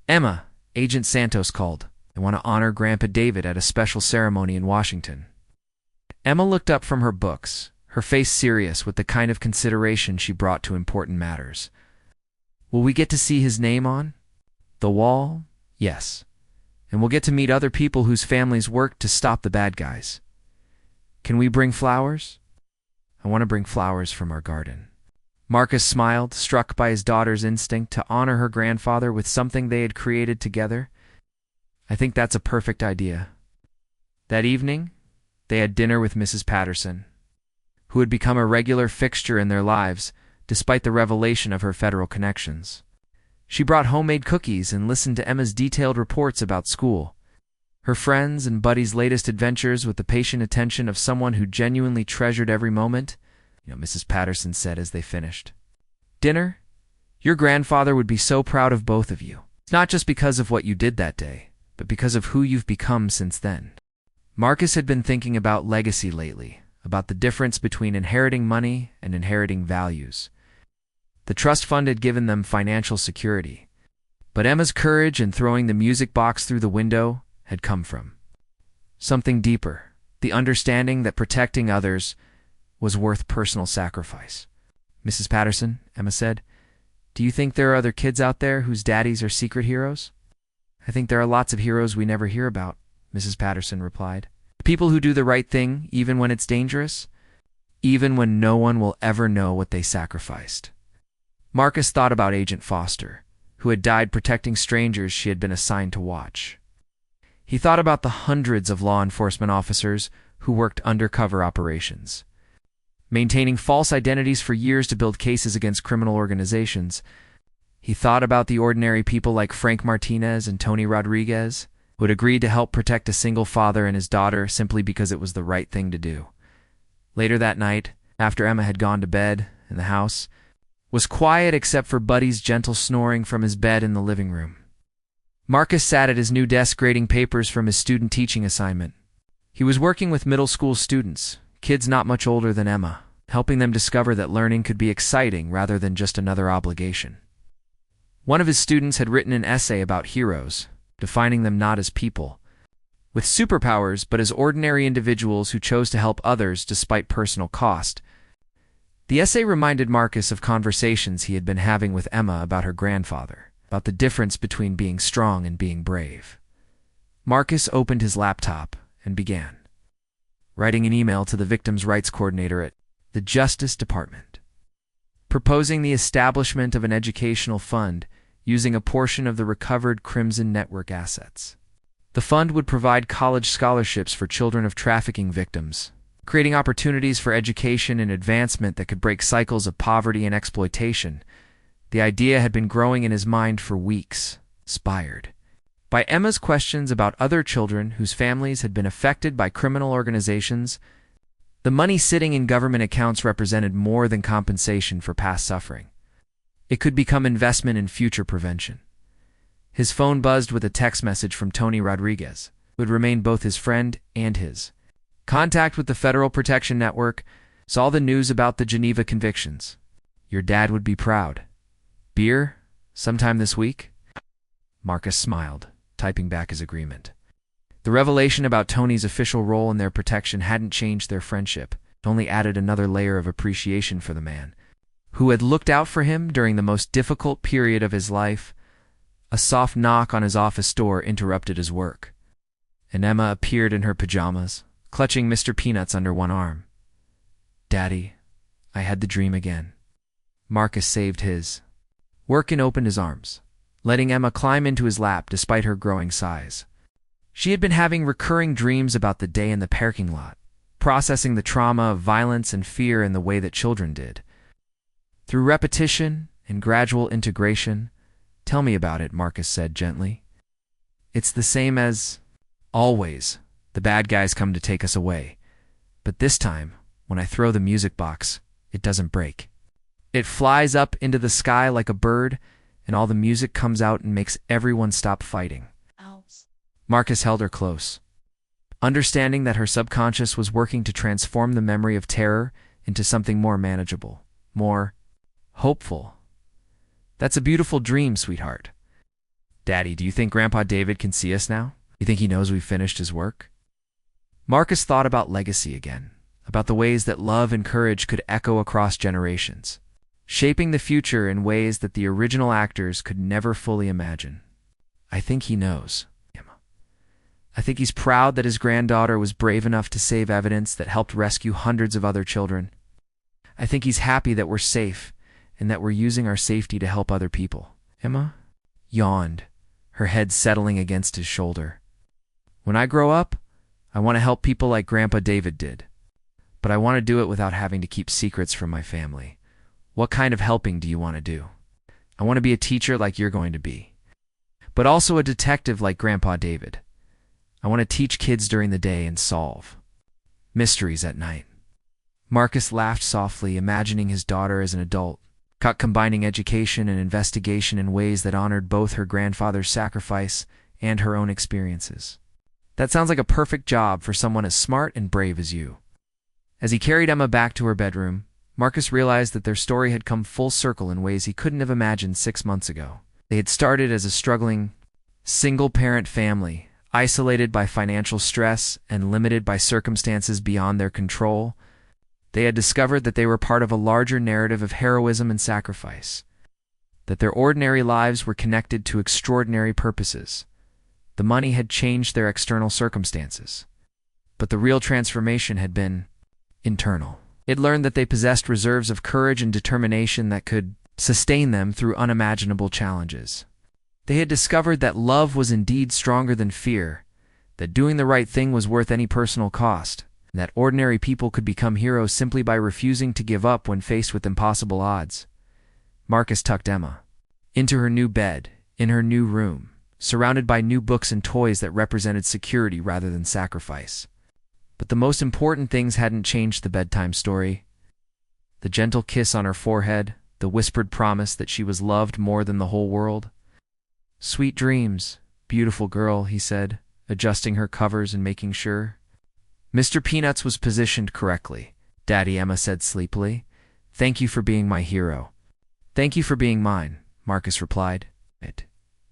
[SPEAKER 1] "Emma," Agent Santos called. "I want to honor Grandpa David at a special ceremony in Washington." Emma looked up from her books, her face serious with the kind of consideration she brought to important matters. "Will we get to see his name on the wall?" "Yes. And we'll get to meet other people whose families worked to stop the bad guys." "Can we bring flowers?" "I want to bring flowers from our garden." Marcus smiled, struck by his daughter's instinct to honor her grandfather with something they had created together. I think that's a perfect idea. That evening, they had dinner with Mrs. Patterson, who had become a regular fixture in their lives despite the revelation of her federal connections. She brought homemade cookies and listened to Emma's detailed reports about school, her friends and Buddy's latest adventures with the patient attention of someone who genuinely treasured every moment. Mrs. Patterson said as they finished dinner, "Your grandfather would be so proud of both of you. It's not just because of what you did that day, but because of who you've become since then." Marcus had been thinking about legacy lately, about the difference between inheriting money and inheriting values. The trust fund had given them financial security, but Emma's courage in throwing the music box through the window had come from something deeper, the understanding that protecting others was worth personal sacrifice. "Mrs. Patterson," Emma said, "do you think there are other kids out there whose daddies are secret heroes?" "I think there are lots of heroes we never hear about," Mrs. Patterson replied. "People who do the right thing even when it's dangerous, even when no one will ever know what they sacrificed." Marcus thought about Agent Foster, who had died protecting strangers she had been assigned to watch. He thought about the hundreds of law enforcement officers who worked undercover operations, maintaining false identities for years to build cases against criminal organizations. He thought about the ordinary people like Frank Martinez and Tony Rodriguez, who had agreed to help protect a single father and his daughter simply because it was the right thing to do. Later that night, after Emma had gone to bed and the house was quiet except for Buddy's gentle snoring from his bed in the living room, Marcus sat at his new desk grading papers from his student teaching assignment. He was working with middle school students, kids not much older than Emma, helping them discover that learning could be exciting rather than just another obligation. One of his students had written an essay about heroes, defining them not as people with superpowers but as ordinary individuals who chose to help others despite personal cost. The essay reminded Marcus of conversations he had been having with Emma about her grandfather, about the difference between being strong and being brave. Marcus opened his laptop and began writing an email to the victims' rights coordinator at the Justice Department, proposing the establishment of an educational fund using a portion of the recovered Crimson Network assets. The fund would provide college scholarships for children of trafficking victims, creating opportunities for education and advancement that could break cycles of poverty and exploitation. The idea had been growing in his mind for weeks, inspired by Emma's questions about other children whose families had been affected by criminal organizations. The money sitting in government accounts represented more than compensation for past suffering. It could become investment in future prevention. His phone buzzed with a text message from Tony Rodriguez, who had remained both his friend and his contact with the Federal Protection Network. Saw the news about the Geneva convictions. Your dad would be proud. Beer? Sometime this week? Marcus smiled, typing back his agreement. The revelation about Tony's official role in their protection hadn't changed their friendship. It only added another layer of appreciation for the man who had looked out for him during the most difficult period of his life. A soft knock on his office door interrupted his work, and Emma appeared in her pajamas, clutching Mr. Peanuts under one arm. "Daddy, I had the dream again." Marcus saved his work and opened his arms, letting Emma climb into his lap despite her growing size. She had been having recurring dreams about the day in the parking lot, processing the trauma of violence and fear in the way that children did. Through repetition and gradual integration. "Tell me about it," Marcus said gently. "It's the same as always. The bad guys come to take us away. But this time, when I throw the music box, it doesn't break. It flies up into the sky like a bird, and all the music comes out and makes everyone stop fighting." Marcus held her close, understanding that her subconscious was working to transform the memory of terror into something more manageable, more hopeful. "That's a beautiful dream, sweetheart." "Daddy, do you think Grandpa David can see us now? You think he knows we've finished his work?" Marcus thought about legacy again, about the ways that love and courage could echo across generations, shaping the future in ways that the original actors could never fully imagine. "I think he knows. I think he's proud that his granddaughter was brave enough to save evidence that helped rescue hundreds of other children. I think he's happy that we're safe and that we're using our safety to help other people. Emma yawned, her head settling against his shoulder. When I grow up, I want to help people like Grandpa David did. But I want to do it without having to keep secrets from my family. What kind of helping do you want to do? I want to be a teacher like you're going to be, but also a detective like Grandpa David. I want to teach kids during the day and solve mysteries at night. Marcus laughed softly, imagining his daughter as an adult, combining education and investigation in ways that honored both her grandfather's sacrifice and her own experiences. That sounds like a perfect job for someone as smart and brave as you. As he carried Emma back to her bedroom, Marcus realized that their story had come full circle in ways he couldn't have imagined 6 months ago. They had started as a struggling, single-parent family, isolated by financial stress and limited by circumstances beyond their control. They had discovered that they were part of a larger narrative of heroism and sacrifice, that their ordinary lives were connected to extraordinary purposes. The money had changed their external circumstances, but the real transformation had been internal. It learned that they possessed reserves of courage and determination that could sustain them through unimaginable challenges. They had discovered that love was indeed stronger than fear, that doing the right thing was worth any personal cost, and that ordinary people could become heroes simply by refusing to give up when faced with impossible odds. Marcus tucked Emma into her new bed, in her new room, surrounded by new books and toys that represented security rather than sacrifice. But the most important things hadn't changed the bedtime story. The gentle kiss on her forehead, the whispered promise that she was loved more than the whole world. "Sweet dreams, beautiful girl," he said, adjusting her covers and making sure. "Mr. Peanuts was positioned correctly," Daddy, Emma said sleepily. "Thank you for being my hero." "Thank you for being mine," Marcus replied,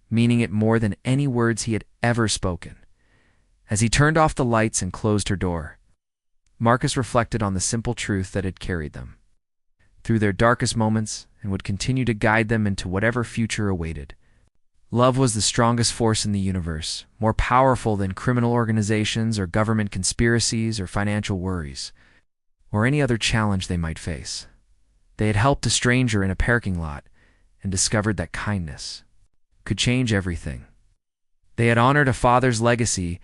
[SPEAKER 1] meaning it more than any words he had ever spoken. As he turned off the lights and closed her door, Marcus reflected on the simple truth that had carried them through their darkest moments and would continue to guide them into whatever future awaited. Love was the strongest force in the universe, more powerful than criminal organizations or government conspiracies or financial worries, or any other challenge they might face. They had helped a stranger in a parking lot and discovered that kindness could change everything. They had honored a father's legacy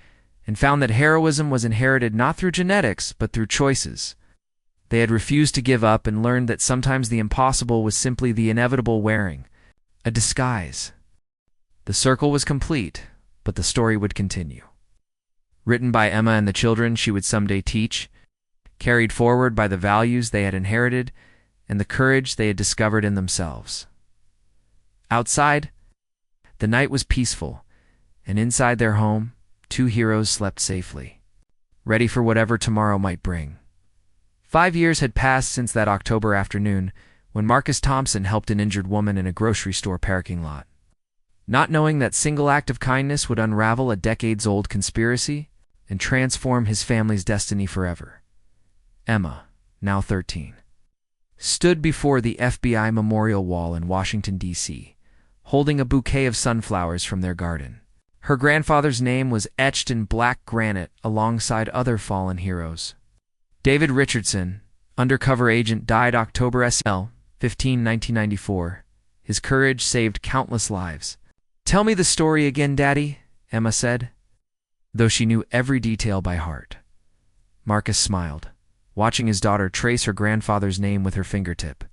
[SPEAKER 1] and found that heroism was inherited not through genetics, but through choices. They had refused to give up and learned that sometimes the impossible was simply the inevitable wearing a disguise. The circle was complete, but the story would continue. Written by Emma and the children she would someday teach, carried forward by the values they had inherited and the courage they had discovered in themselves. Outside, the night was peaceful, and inside their home, two heroes slept safely, ready for whatever tomorrow might bring. 5 years had passed since that October afternoon when Marcus Thompson helped an injured woman in a grocery store parking lot. Not knowing that single act of kindness would unravel a decades-old conspiracy and transform his family's destiny forever. Emma, now 13, stood before the FBI memorial wall in Washington, D.C., holding a bouquet of sunflowers from their garden. Her grandfather's name was etched in black granite alongside other fallen heroes. David Richardson, undercover agent, died October 15, 1994. His courage saved countless lives. "Tell me the story again, Daddy," Emma said, though she knew every detail by heart. Marcus smiled, watching his daughter trace her grandfather's name with her fingertip.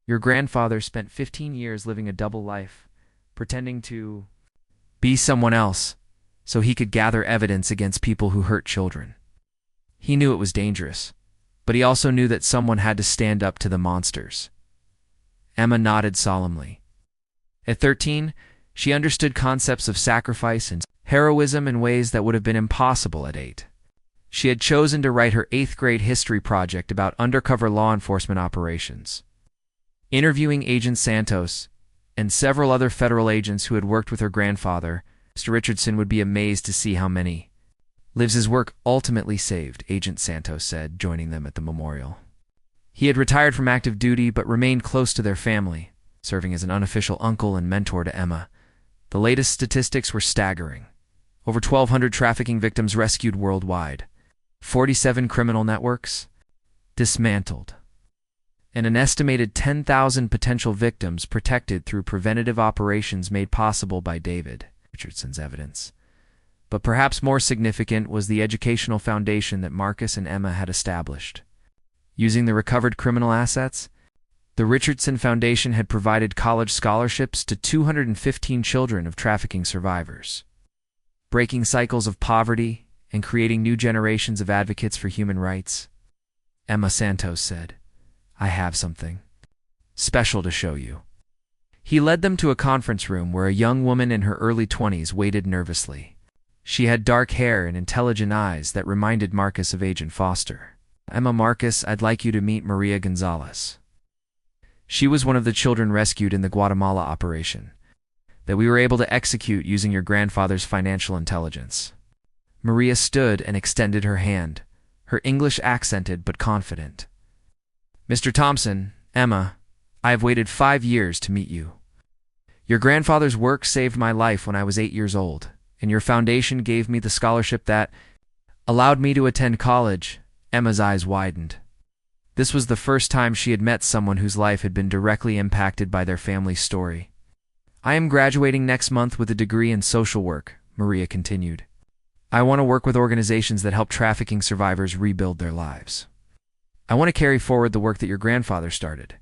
[SPEAKER 1] "Your grandfather spent 15 years living a double life, pretending to be someone else so he could gather evidence against people who hurt children. He knew it was dangerous, but he also knew that someone had to stand up to the monsters." Emma nodded solemnly. At 13, she understood concepts of sacrifice and heroism in ways that would have been impossible at 8. She had chosen to write her 8th-grade history project about undercover law enforcement operations. Interviewing Agent Santos and several other federal agents who had worked with her grandfather, Mr. Richardson would be amazed to see how many lives his work ultimately saved, Agent Santos said, joining them at the memorial. He had retired from active duty but remained close to their family, serving as an unofficial uncle and mentor to Emma. The latest statistics were staggering. Over 1,200 trafficking victims rescued worldwide. 47 criminal networks dismantled. and an estimated 10,000 potential victims protected through preventative operations made possible by David Richardson's evidence. But perhaps more significant was the educational foundation that Marcus and Emma had established. Using the recovered criminal assets, the Richardson Foundation had provided college scholarships to 215 children of trafficking survivors, breaking cycles of poverty and creating new generations of advocates for human rights. Emma Santos said, "I have something special to show you." He led them to a conference room where a young woman in her early 20s waited nervously. She had dark hair and intelligent eyes that reminded Marcus of Agent Foster. "Emma, Marcus, I'd like you to meet Maria Gonzalez. She was one of the children rescued in the Guatemala operation that we were able to execute using your grandfather's financial intelligence." Maria stood and extended her hand, her English accented but confident. "Mr. Thompson, Emma, I have waited 5 years to meet you. Your grandfather's work saved my life when I was 8 years old, and your foundation gave me the scholarship that allowed me to attend college." Emma's eyes widened. This was the first time she had met someone whose life had been directly impacted by their family's story. "I am graduating next month with a degree in social work," Maria continued. "I want to work with organizations that help trafficking survivors rebuild their lives. I want to carry forward the work that your grandfather started."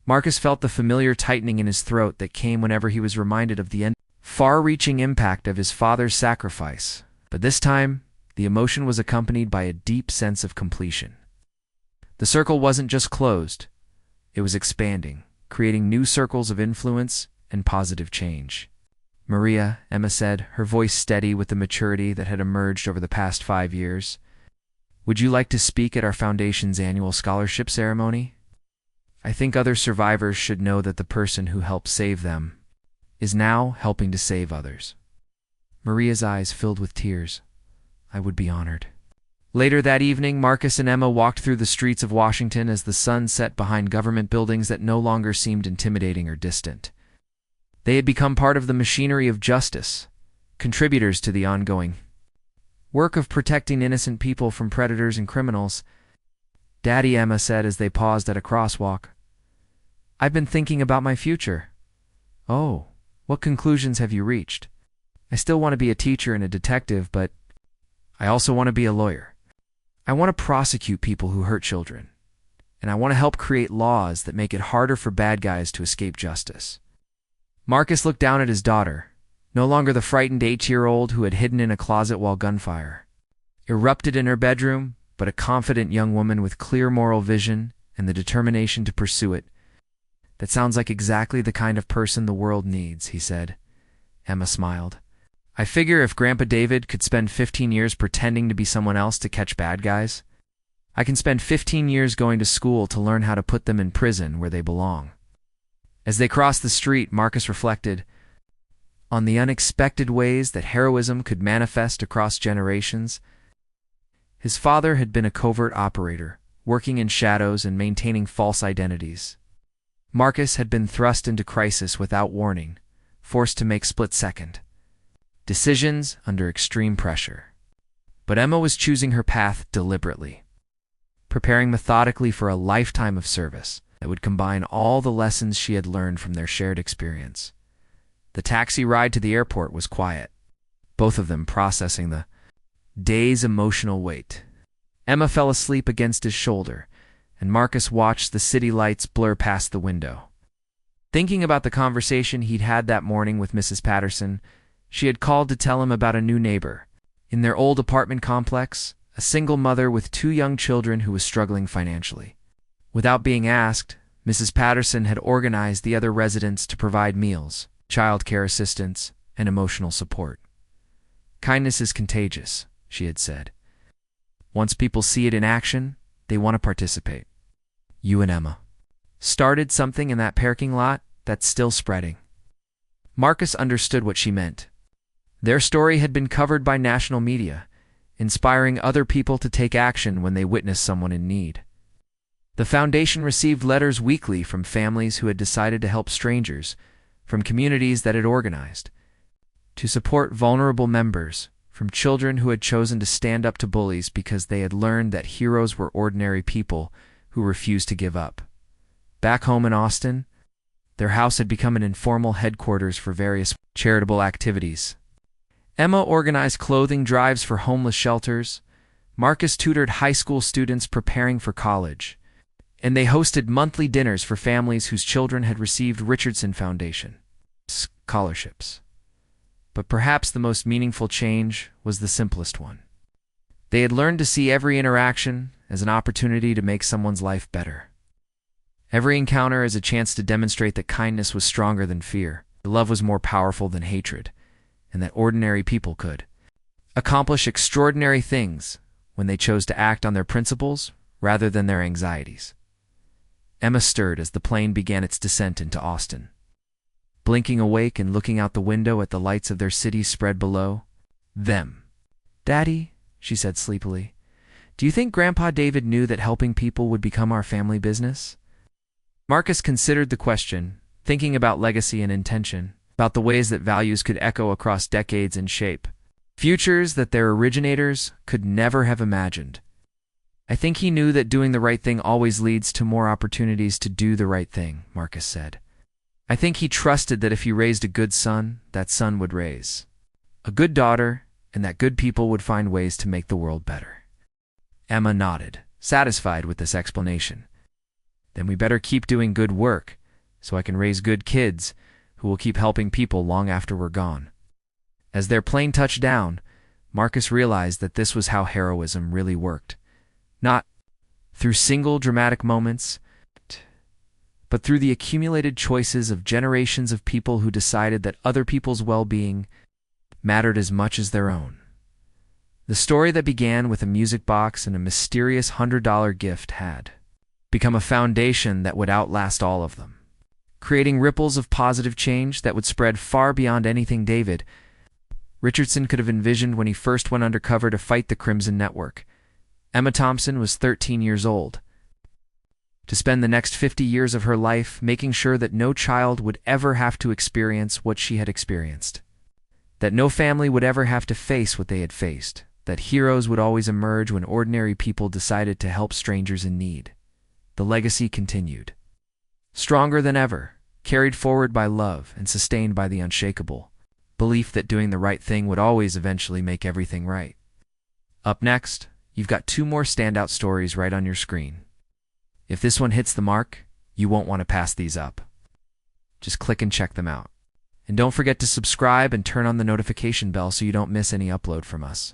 [SPEAKER 1] Marcus felt the familiar tightening in his throat that came whenever he was reminded of the far-reaching impact of his father's sacrifice, but this time, the emotion was accompanied by a deep sense of completion. The circle wasn't just closed, it was expanding, creating new circles of influence and positive change. "Maria," Emma said, her voice steady with the maturity that had emerged over the past 5 years, "would you like to speak at our foundation's annual scholarship ceremony? I think other survivors should know that the person who helped save them is now helping to save others." Maria's eyes filled with tears. "I would be honored." Later that evening, Marcus and Emma walked through the streets of Washington as the sun set behind government buildings that no longer seemed intimidating or distant. They had become part of the machinery of justice, contributors to the ongoing work of protecting innocent people from predators and criminals. "Daddy," Emma said as they paused at a crosswalk, "I've been thinking about my future." "Oh, what conclusions have you reached?" "I still want to be a teacher and a detective, but I also want to be a lawyer. I want to prosecute people who hurt children, and I want to help create laws that make it harder for bad guys to escape justice." Marcus looked down at his daughter, no longer the frightened 8-year-old who had hidden in a closet while gunfire erupted in her bedroom, but a confident young woman with clear moral vision and the determination to pursue it. "That sounds like exactly the kind of person the world needs," he said. Emma smiled. "I figure if Grandpa David could spend 15 years pretending to be someone else to catch bad guys, I can spend 15 years going to school to learn how to put them in prison where they belong." As they crossed the street, Marcus reflected on the unexpected ways that heroism could manifest across generations. His father had been a covert operator, working in shadows and maintaining false identities. Marcus had been thrust into crisis without warning, forced to make split-second decisions under extreme pressure. But Emma was choosing her path deliberately, preparing methodically for a lifetime of service that would combine all the lessons she had learned from their shared experience. The taxi ride to the airport was quiet, both of them processing the day's emotional weight. Emma fell asleep against his shoulder, and Marcus watched the city lights blur past the window. Thinking about the conversation he'd had that morning with Mrs. Patterson, she had called to tell him about a new neighbor. In their old apartment complex, a single mother with 2 young children who was struggling financially. Without being asked, Mrs. Patterson had organized the other residents to provide meals, child care assistance, and emotional support. "Kindness is contagious," she had said. "Once people see it in action, they want to participate." You and Emma started something in that parking lot that's still spreading. Marcus understood what she meant. Their story had been covered by national media, inspiring other people to take action when they witnessed someone in need. The foundation received letters weekly from families who had decided to help strangers, from communities that had organized to support vulnerable members, from children who had chosen to stand up to bullies because they had learned that heroes were ordinary people who refused to give up. Back home in Austin, their house had become an informal headquarters for various charitable activities. Emma organized clothing drives for homeless shelters, Marcus tutored high school students preparing for college, and they hosted monthly dinners for families whose children had received Richardson Foundation scholarships. But perhaps the most meaningful change was the simplest one. They had learned to see every interaction as an opportunity to make someone's life better. Every encounter as a chance to demonstrate that kindness was stronger than fear, that love was more powerful than hatred, and that ordinary people could accomplish extraordinary things when they chose to act on their principles rather than their anxieties. Emma stirred as the plane began its descent into Austin. Blinking awake and looking out the window at the lights of their city spread below them. "Daddy," she said sleepily, "do you think Grandpa David knew that helping people would become our family business?" Marcus considered the question, thinking about legacy and intention, about the ways that values could echo across decades and shape futures that their originators could never have imagined. "I think he knew that doing the right thing always leads to more opportunities to do the right thing," Marcus said. "I think he trusted that if he raised a good son, that son would raise a good daughter, and that good people would find ways to make the world better." Emma nodded, satisfied with this explanation. "Then we better keep doing good work, so I can raise good kids who will keep helping people long after we're gone." As their plane touched down, Marcus realized that this was how heroism really worked. Not through single dramatic moments, but through the accumulated choices of generations of people who decided that other people's well-being mattered as much as their own. The story that began with a music box and a mysterious $100 gift had become a foundation that would outlast all of them, creating ripples of positive change that would spread far beyond anything David Richardson could have envisioned when he first went undercover to fight the Crimson Network. Emma Thompson was 13 years old. To spend the next 50 years of her life making sure that no child would ever have to experience what she had experienced, that no family would ever have to face what they had faced, that heroes would always emerge when ordinary people decided to help strangers in need. The legacy continued. Stronger than ever, carried forward by love and sustained by the unshakable belief that doing the right thing would always eventually make everything right. Up next, you've got 2 more standout stories right on your screen. If this one hits the mark, you won't want to pass these up. Just click and check them out. And don't forget to subscribe and turn on the notification bell so you don't miss any upload from us.